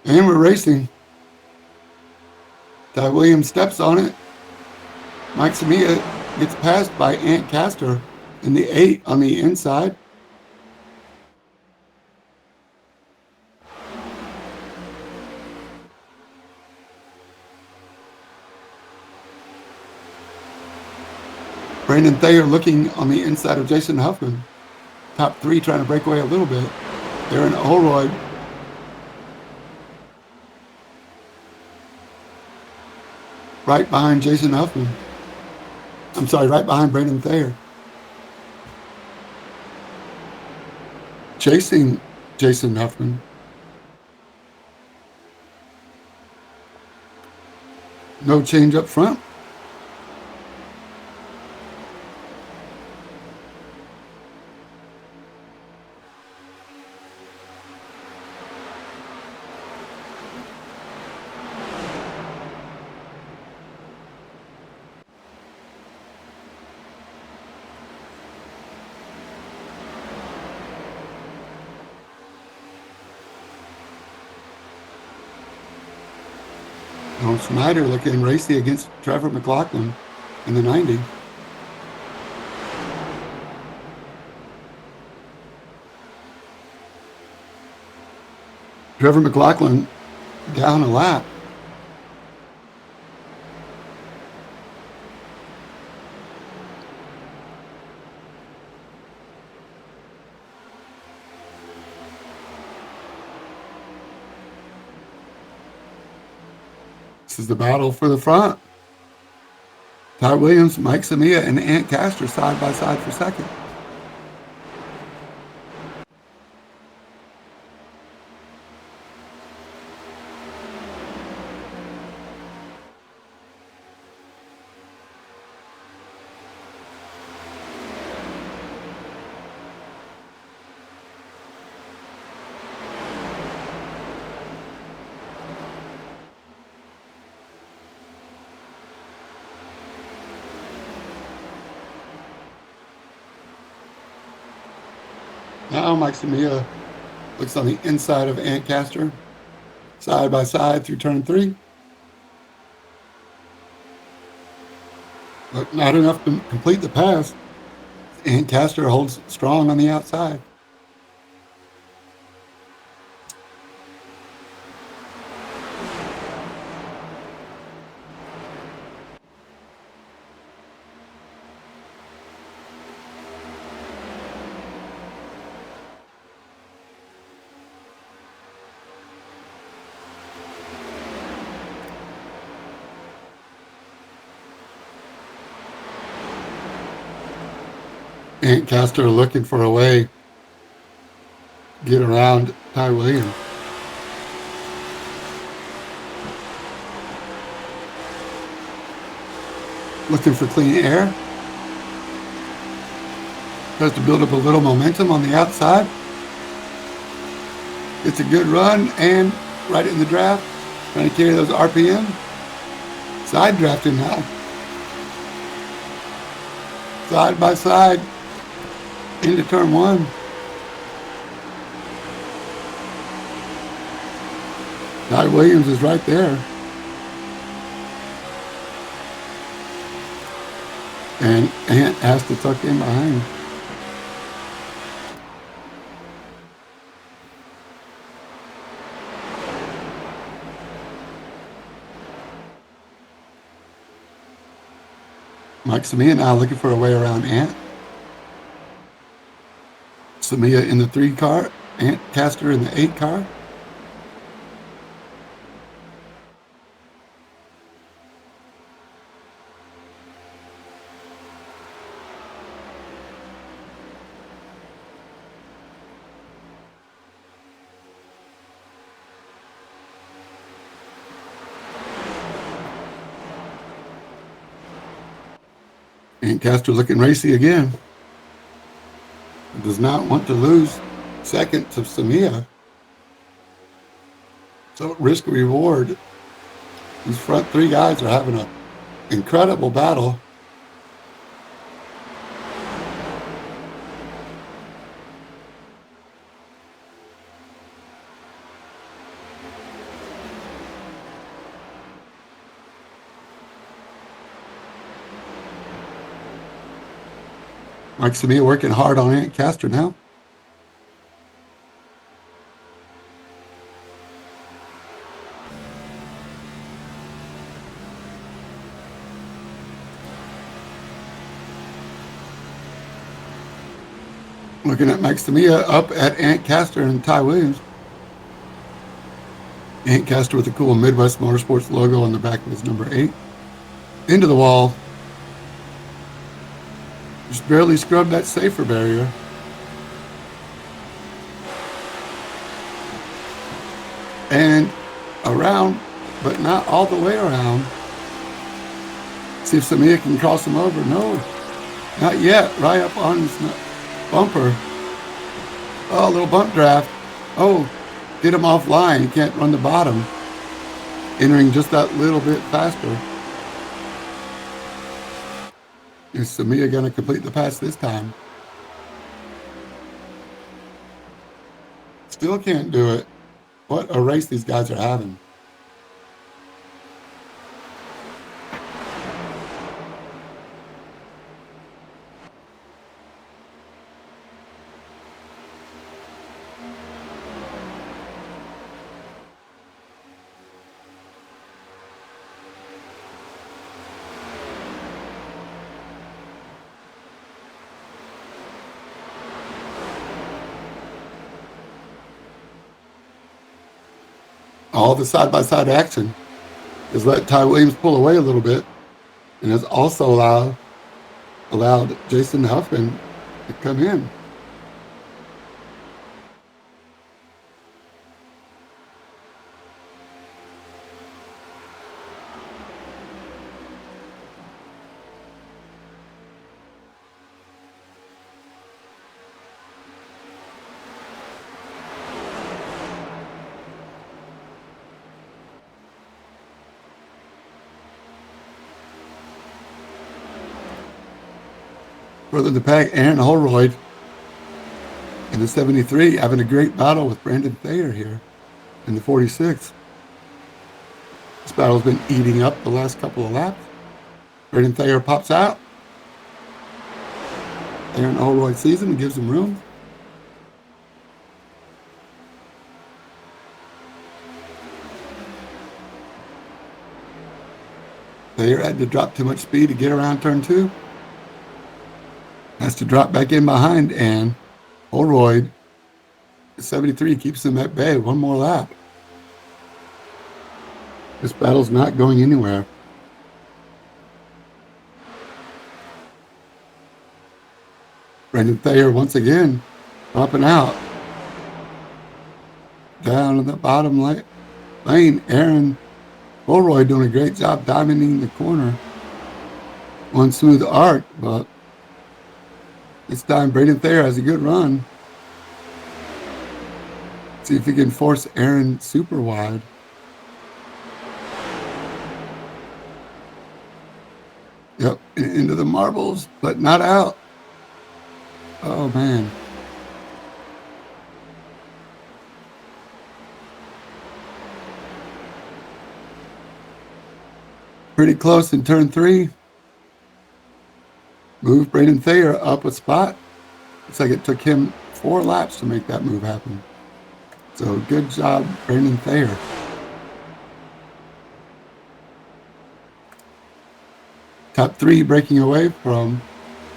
And we're racing. Ty Williams steps on it. Mike Samia gets passed by Ant Castor in the 8 on the inside. Brandon Thayer looking on the inside of Jason Huffman. Top 3 trying to break away a little bit. Aaron Holroyd right behind Jason Huffman. I'm sorry, right behind Brandon Thayer. Chasing Jason Huffman. No change up front. Snyder looking racy against Trevor McLaughlin in the 90. Trevor McLaughlin down a lap. This is the battle for the front. Ty Williams, Mike Samia, and Ant Castor side by side for second. Now Mike Samia looks on the inside of Ant Castor, side by side through turn 3. But not enough to complete the pass. Ant Castor holds strong on the outside. Ant Castor looking for a way to get around Ty Williams. looking for clean air. Tries to build up a little momentum on the outside. It's a good run and right in the draft. Trying to carry those RPM. Side drafting now. Side by side into turn one. Ty Williams is right there. And Ant has to tuck in behind. Mike Samia now looking for a way around Ant. Samia in the 3 car, Ant Caster in the 8 car. Ant Caster looking racy again. Does not want to lose second to Samia. So risk reward. These front 3 guys are having an incredible battle. Mike Samia working hard on Ant Caster now. Looking at Mike Samia up at Ant Caster and Ty Williams. Ant Caster with a cool Midwest Motorsports logo on the back of his number 8. Into the wall. Just barely scrubbed that safer barrier. And around, but not all the way around. See if Samia can cross him over. No, not yet. Right up on his bumper. Oh, a little bump draft. Oh, get him offline. He can't run the bottom. Entering just that little bit faster. Is Samia going to complete the pass this time? Still can't do it. What a race these guys are having. All the side-by-side action has let Ty Williams pull away a little bit and has also allowed Jason Huffman to come in. Further in the pack, Aaron Holroyd in the 73 having a great battle with Brandon Thayer here in the 46. This battle's been eating up the last couple of laps. Brandon Thayer pops out. Aaron Holroyd sees him and gives him room. Thayer had to drop too much speed to get around turn 2. Has to drop back in behind, and Holroyd, 73, keeps him at bay. One more lap. This battle's not going anywhere. Brandon Thayer once again popping out. Down in the bottom lane, Aaron Holroyd doing a great job diamonding the corner. one smooth arc, but this time Braden Thayer has a good run. See if he can force Aaron super wide. Yep, into the marbles, but not out. Oh, man. Pretty close in turn 3. Move Braden Thayer up a spot. Looks like it took him 4 laps to make that move happen. So good job, Braden Thayer. Top 3 breaking away from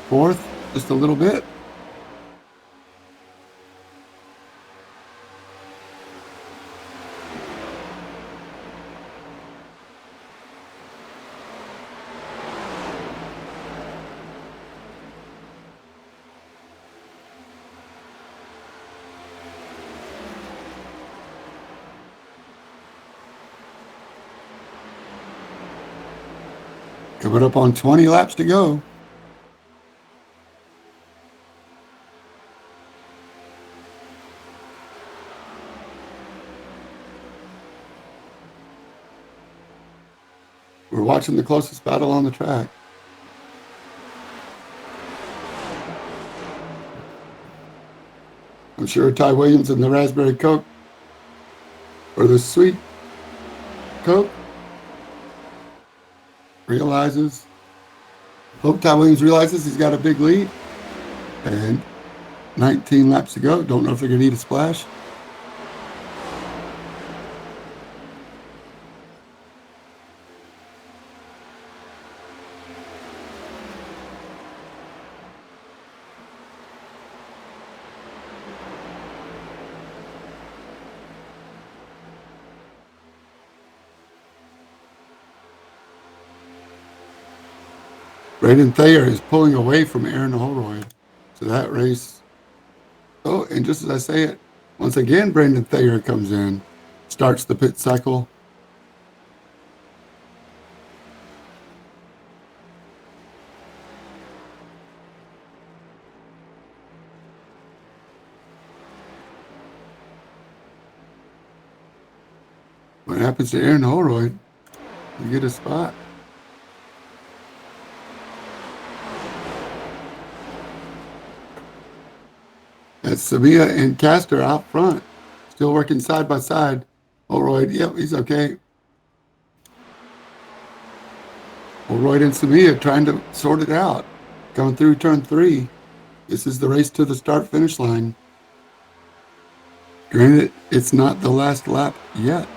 4th just a little bit. Coming up on 20 laps to go. We're watching the closest battle on the track. I'm sure Ty Williams and the Raspberry Coke, or the Sweet Coke, realizes, hope Ty Williams realizes he's got a big lead. And 19 laps to go. Don't know if they're going to need a splash. Braden Thayer is pulling away from Aaron Holroyd. So that race. Oh, and just as I say it, once again, Braden Thayer comes in, starts the pit cycle. What happens to Aaron Holroyd? You get a spot. That's Sevilla and Castor out front. Still working side by side. Holroyd, yep, he's okay. Holroyd and Sevilla trying to sort it out. Coming through turn 3. This is the race to the start-finish line. Granted, it's not the last lap yet.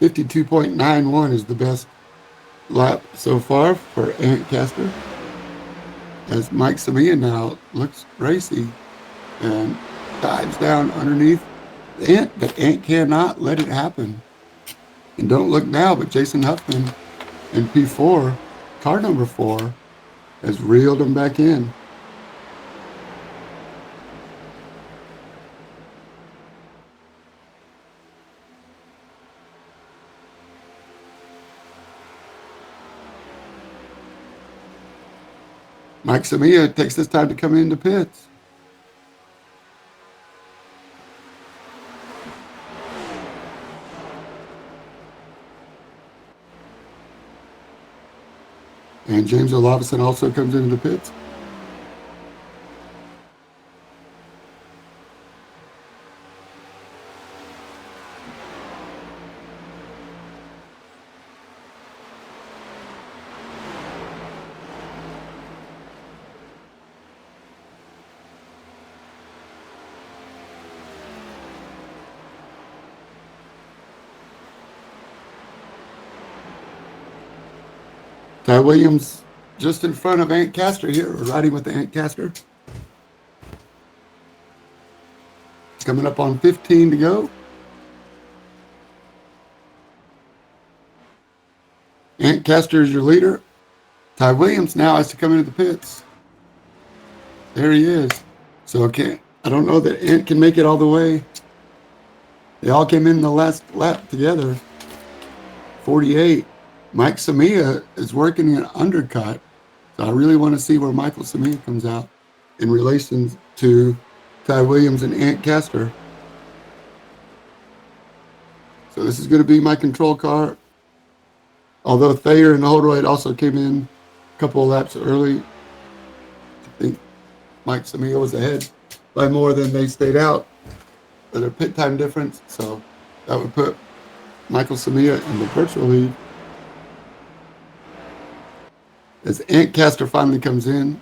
.92.91 is the best lap so far for Ant Castor. As Mike Sevilla now looks racy and dives down underneath the Ant, but Ant cannot let it happen. And don't look now, but Jason Huffman in P4, car number 4, has reeled him back in. Mike Sevilla takes this time to come into pits. And James Olavison also comes into the pits. Ty Williams just in front of Ant Castor here, or riding with the Ant Castor. Coming up on 15 to go. Ant Caster is your leader. Ty Williams now has to come into the pits. There he is. So I don't know that Ant can make it all the way. They all came in the last lap together. 48. Mike Samia is working an undercut. So I really want to see where Michael Samia comes out in relation to Ty Williams and Ant Caster. So this is going to be my control car. Although Thayer and Holroyd also came in a couple of laps early. I think Mike Samia was ahead by more than they stayed out. But their pit time difference. So that would put Michael Samia in the virtual lead. As Ant Caster finally comes in.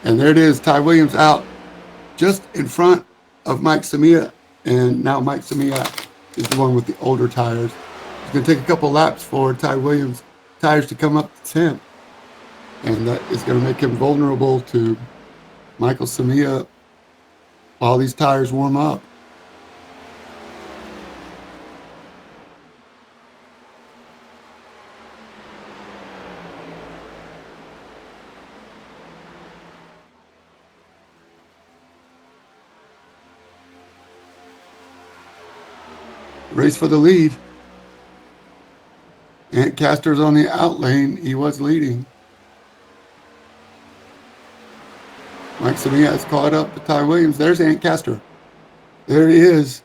And there it is, Ty Williams out just in front of Mike Samia. And now Mike Samia is the one with the older tires. It's going to take a couple laps for Ty Williams' tires to come up to temp. And that is going to make him vulnerable to Michael Samia while these tires warm up. Race for the lead. Ant Caster's on the out lane. He was leading. Mike Samia has caught up to Ty Williams. There's Ant Caster. There he is.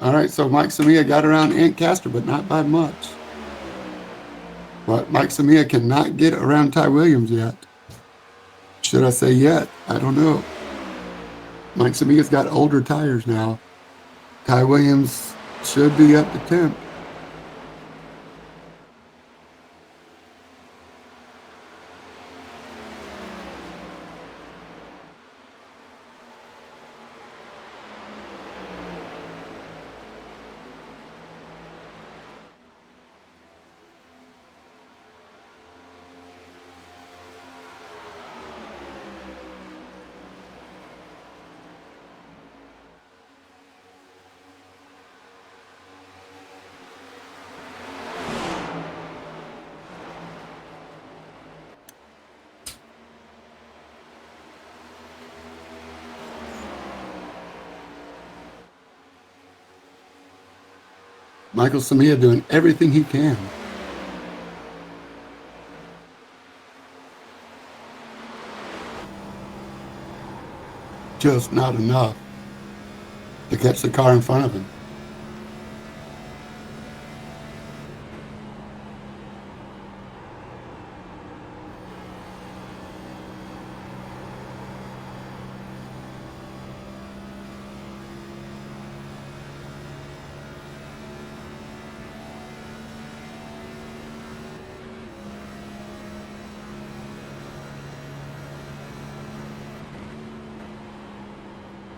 All right, so Mike Samia got around Ant Caster, but not by much. But Mike Samia cannot get around Ty Williams yet. Should I say yet? I don't know. Mike Samia's got older tires now. Ty Williams should be up to temp. Michael Samia doing everything he can. Just not enough to catch the car in front of him.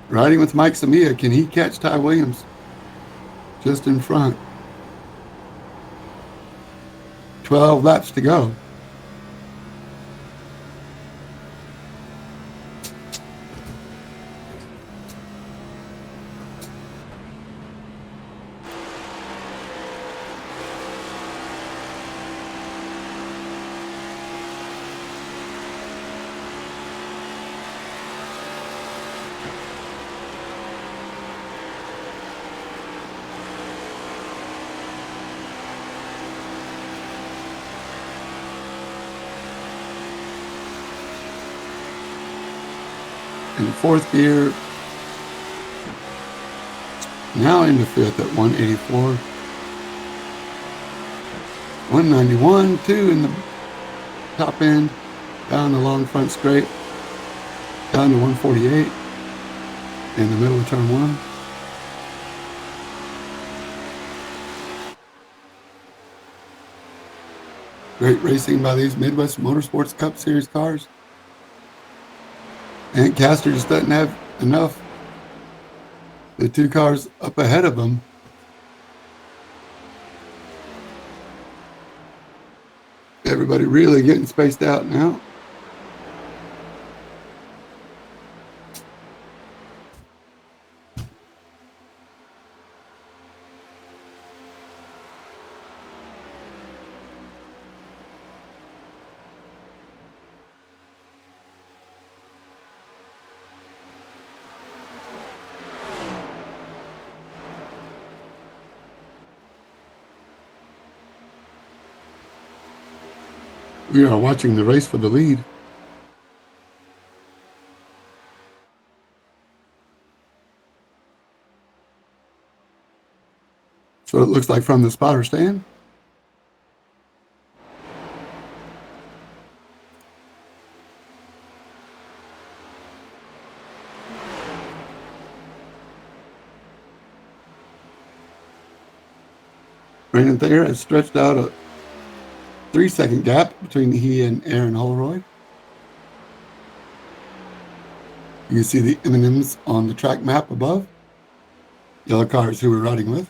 Riding with Mike Samia, can he catch Ty Williams just in front? 12 laps to go. In fourth gear, now into fifth at 184. 191, 2 in the top end, down the long front straight, down to 148 in the middle of turn one. Great racing by these Midwest Motorsports Cup Series cars. Ant Caster just doesn't have enough. The two cars up ahead of him. Everybody really getting spaced out now. We are watching the race for the lead. So it looks like from the spotter stand. Brandon Thayer has stretched out a 3-second gap between he and Aaron Holroyd. You can see the M&Ms on the track map above. Yellow cars who we're riding with.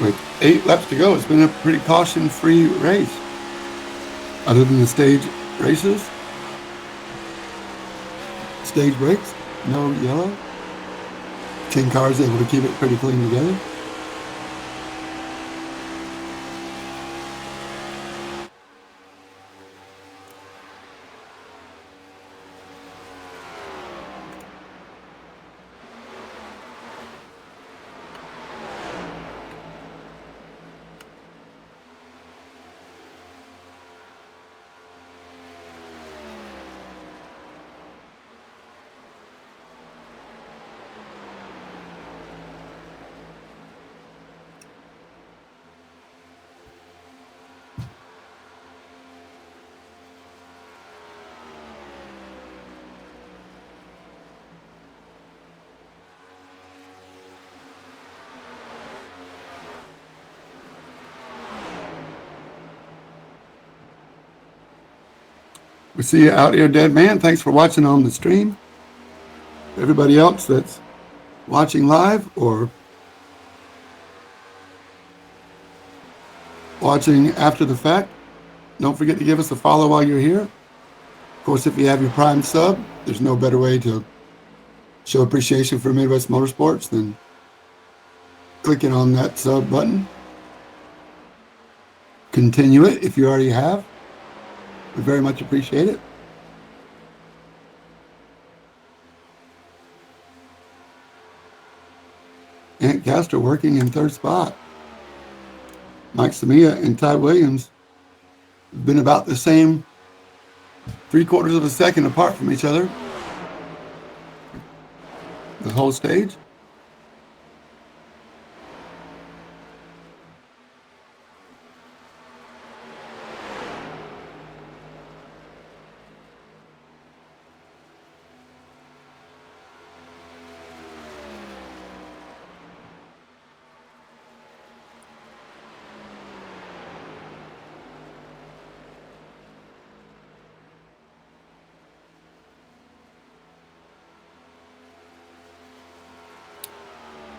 With 8 laps to go, it's been a pretty caution-free race. Other than the stage races, stage breaks, no yellow. 10 cars able to keep it pretty clean together. We see you out here, dead man. Thanks for watching on the stream. Everybody else that's watching live or watching after the fact, don't forget to give us a follow while you're here. Of course, if you have your Prime sub, there's no better way to show appreciation for Midwest Motorsports than clicking on that sub button. Continue it if you already have. We very much appreciate it. Ant Castro working in 3rd spot. Mike Samia and Ty Williams have been about the same 3/4 of a second apart from each other the whole stage.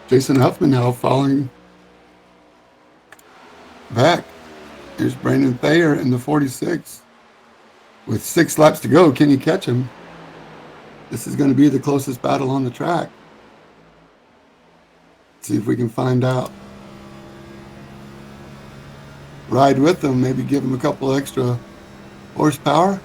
Jason Huffman now falling back. Here's Brandon Thayer in the 46. With 6 laps to go, can you catch him? This is going to be the closest battle on the track. See if we can find out. Ride with him, maybe give him a couple extra horsepower.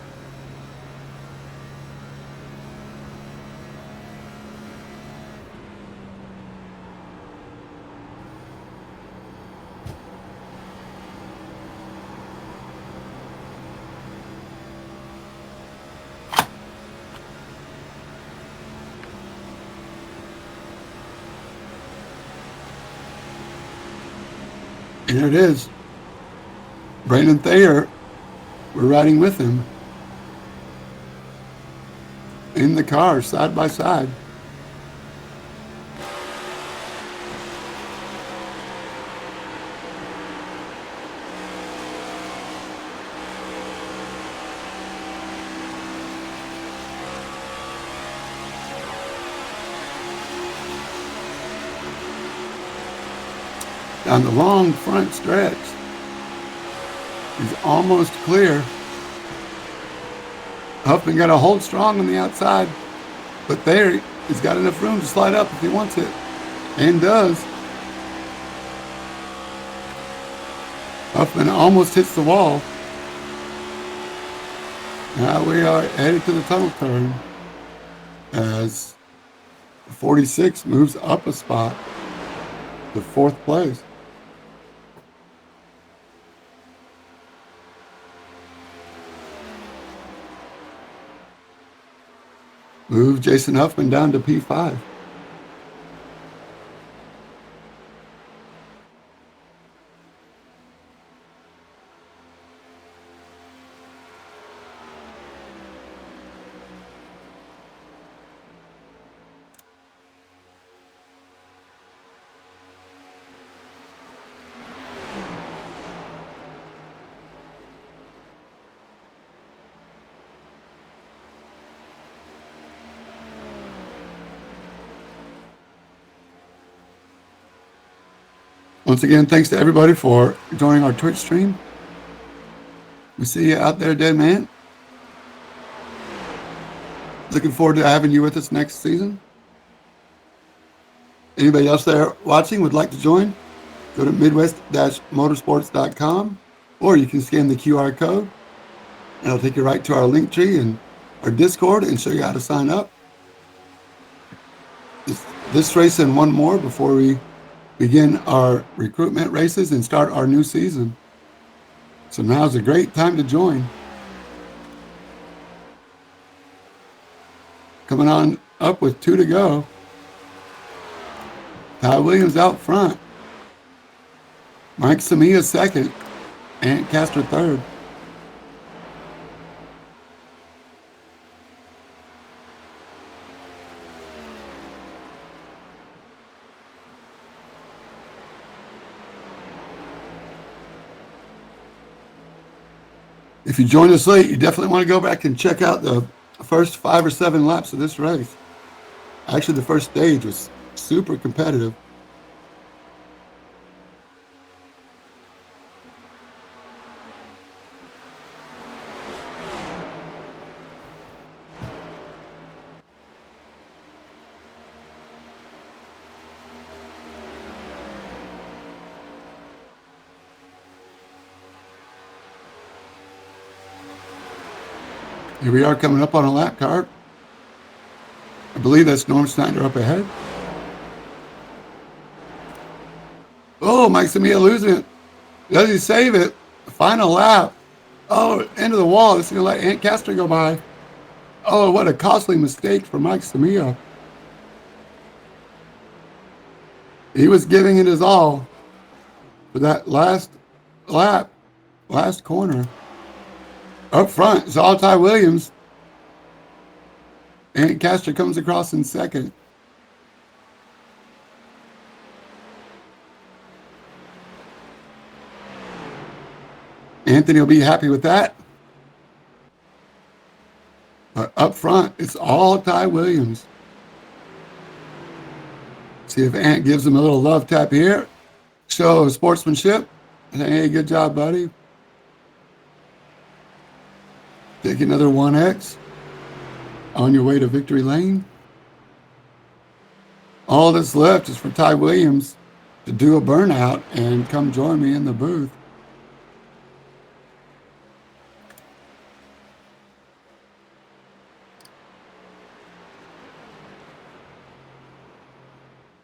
And there it is. Brandon Thayer, we're riding with him in the car, side by side. down the long front stretch. He's almost clear. Huffman got to hold strong on the outside, but there he's got enough room to slide up if he wants it, and does. Huffman almost hits the wall. Now we are headed to the tunnel turn as 46 moves up a spot to 4th place. Move Jason Huffman down to P5. Once again, thanks to everybody for joining our Twitch stream. We see you out there, dead man. Looking forward to having you with us next season. Anybody else there watching would like to join? Go to midwest-motorsports.com, or you can scan the QR code, and it'll take you right to our link tree and our Discord and show you how to sign up. This race and one more before we begin our recruitment races and start our new season. So now's a great time to join. Coming on up with 2 to go. Ty Williams out front. Mike Samia second. Ant Castor third. If you joined us late, you definitely want to go back and check out the first 5 or 7 laps of this race. Actually, the first stage was super competitive. Here we are coming up on a lap car. I believe that's Norm Snyder up ahead. Oh, Mike Samia losing it. Does he save it? Final lap. Oh, into the wall. This is going to let Ant Castor go by. Oh, what a costly mistake for Mike Samia. He was giving it his all for that last lap, last corner. Up front, it's all Ty Williams. And Castor comes across in second. Anthony will be happy with that. But up front, it's all Ty Williams. See if Ant gives him a little love tap here. Show of sportsmanship. Hey, good job, buddy. Take another 1X on your way to victory lane. All that's left is for Ty Williams to do a burnout and come join me in the booth.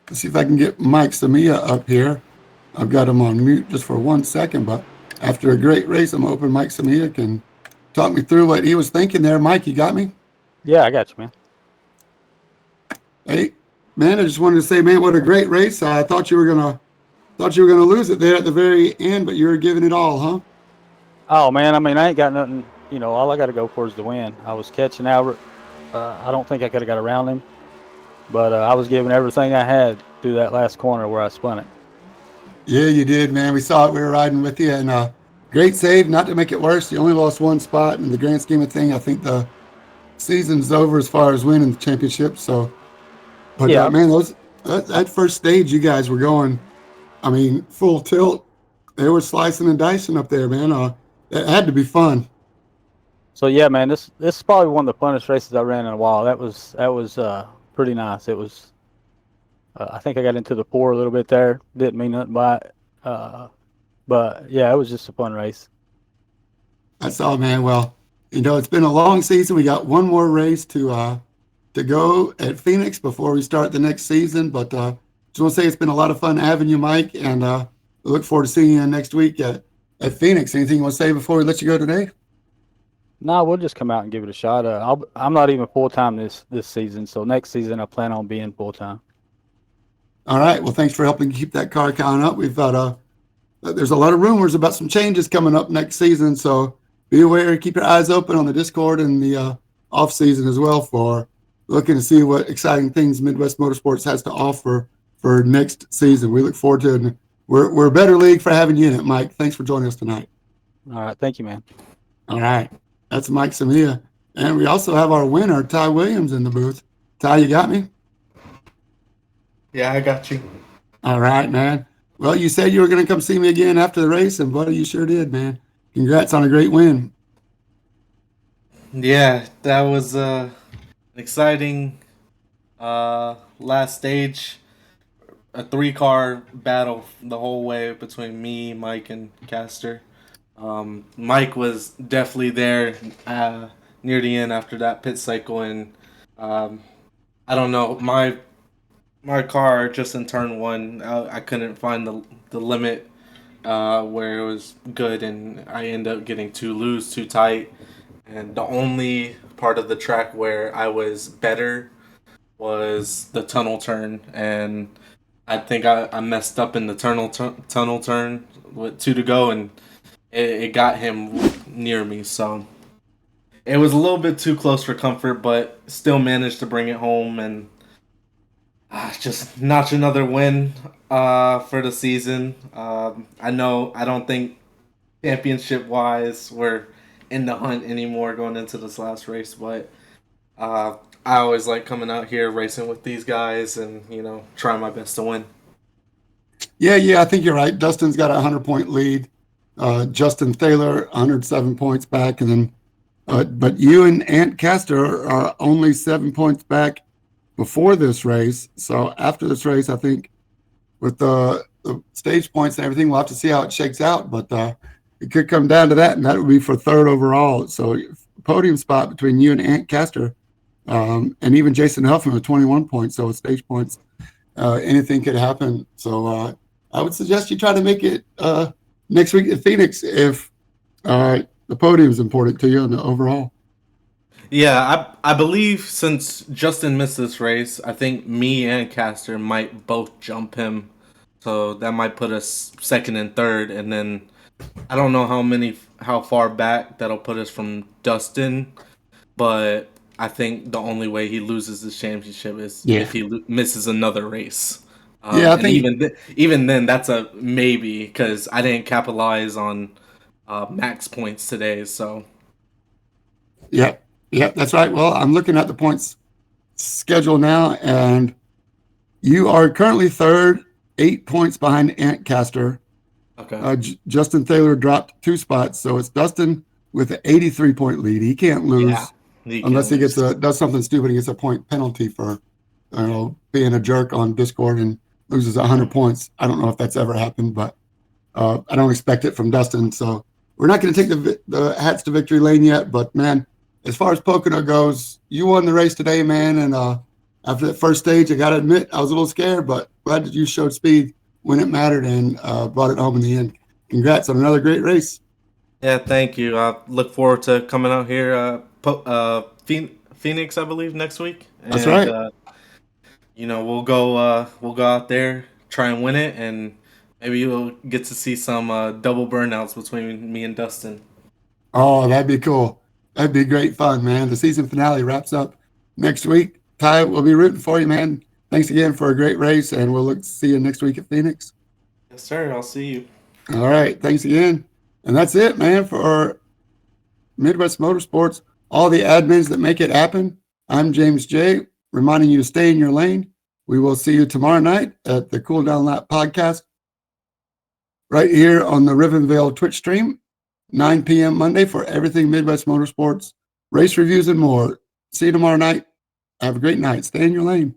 Let's see if I can get Mike Samia up here. I've got him on mute just for 1 second, but after a great race, I'm hoping Mike Samia can talk me through what he was thinking there. Mike, you got me? Yeah, I got you, man. Hey, man, I just wanted to say, man, what a great race. I thought you were gonna lose it there at the very end, but you were giving it all, huh? Oh, man, I mean, I ain't got nothing. You know, all I got to go for is the win. I was catching Albert. I don't think I could have got around him, but I was giving everything I had through that last corner where I spun it. Yeah, you did, man. We saw it. We were riding with you, and great save. Not to make it worse, you only lost 1 spot. In the grand scheme of things, I think the season's over as far as winning the championship. So, but Yeah. man, that first stage, you guys were going I mean, full tilt. They were slicing and dicing up there, man. It had to be fun. So yeah, man, this is probably one of the funnest races I ran in a while. That was pretty nice. It was. I think I got into the 4 a little bit there. Didn't mean nothing by it. But yeah, it was just a fun race. That's all, man. Well, it's been a long season. We got one more race to go at Phoenix before we start the next season. But just want to say it's been a lot of fun having you, Mike, and we look forward to seeing you next week at Phoenix. Anything you want to say before we let you go today? No, we'll just come out and give it a shot. I'm not even full time this season, so next season I plan on being full time. All right. Well, thanks for helping keep that car count up. We've got there's a lot of rumors about some changes coming up next season, so be aware. Keep your eyes open on the Discord and the off season as well for looking to see what exciting things Midwest Motorsports has to offer for next season. We look forward to it. We're a better league for having you in it, Mike. Thanks for joining us tonight. All right, thank you, man. All right. That's Mike Samia. And we also have our winner, Ty Williams, in the booth. Ty, you got me? Yeah, I got you. All right, man. Well, you said you were going to come see me again after the race, and buddy, you sure did, man. Congrats on a great win. Yeah, that was an exciting last stage. A 3-car battle the whole way between me, Mike, and Caster. Mike was definitely there near the end after that pit cycle, and I don't know, my car just in turn 1, I couldn't find the limit where it was good, and I ended up getting too loose, too tight, and the only part of the track where I was better was the tunnel turn, and I think I messed up in the tunnel turn with 2 to go, and it got him near me, so it was a little bit too close for comfort, but still managed to bring it home and just notch another win for the season. I don't think championship wise we're in the hunt anymore going into this last race, but I always like coming out here racing with these guys and trying my best to win. Yeah, I think you're right. Dustin's got a 100-point lead. Justin Thaler 107 points back, and then but you and Ant Castor are only 7 points back before this race. So after this race, I think with the stage points and everything, we'll have to see how it shakes out. But it could come down to that, and that would be for 3rd overall. So podium spot between you and Ant Castor, and even Jason Huffman with 21 points. So with stage points, anything could happen. So I would suggest you try to make it next week at Phoenix if the podium is important to you in the overall. Yeah, I believe since Justin missed this race, I think me and Caster might both jump him. So that might put us 2nd and 3rd, and then I don't know how far back that'll put us from Dustin, but I think the only way he loses this championship is if he misses another race. I think even then that's a maybe because I didn't capitalize on max points today. So yeah, that's right. Well, I'm looking at the points schedule now, and you are currently 3rd, 8 points behind Ant Castor. Okay. Justin Thaler dropped 2 spots, so it's Dustin with an 83-point lead. He can't lose unless he does something stupid and gets a point penalty for being a jerk on Discord and loses 100 points. I don't know if that's ever happened, but I don't expect it from Dustin. So we're not going to take the hats to victory lane yet. But man, as far as Pocono goes, you won the race today, man. And after that first stage, I got to admit I was a little scared, but glad that you showed speed when it mattered and brought it home in the end. Congrats on another great race. Yeah, thank you. I look forward to coming out here, Phoenix, I believe, next week. That's right. We'll go out there, try and win it, and maybe you'll get to see some double burnouts between me and Dustin. Oh, that'd be cool. That'd be great fun, man. The season finale wraps up next week. Ty, we'll be rooting for you, man. Thanks again for a great race, and we'll look to see you next week at Phoenix. Yes, sir. I'll see you. All right. Thanks again. And that's it, man, for Midwest Motorsports, all the admins that make it happen. I'm James J., reminding you to stay in your lane. We will see you tomorrow night at the Cool Down Lap podcast. right here on the Rivenville Twitch stream, 9 p.m. Monday for everything Midwest Motorsports, race reviews, and more. See you tomorrow night. Have a great night. Stay in your lane.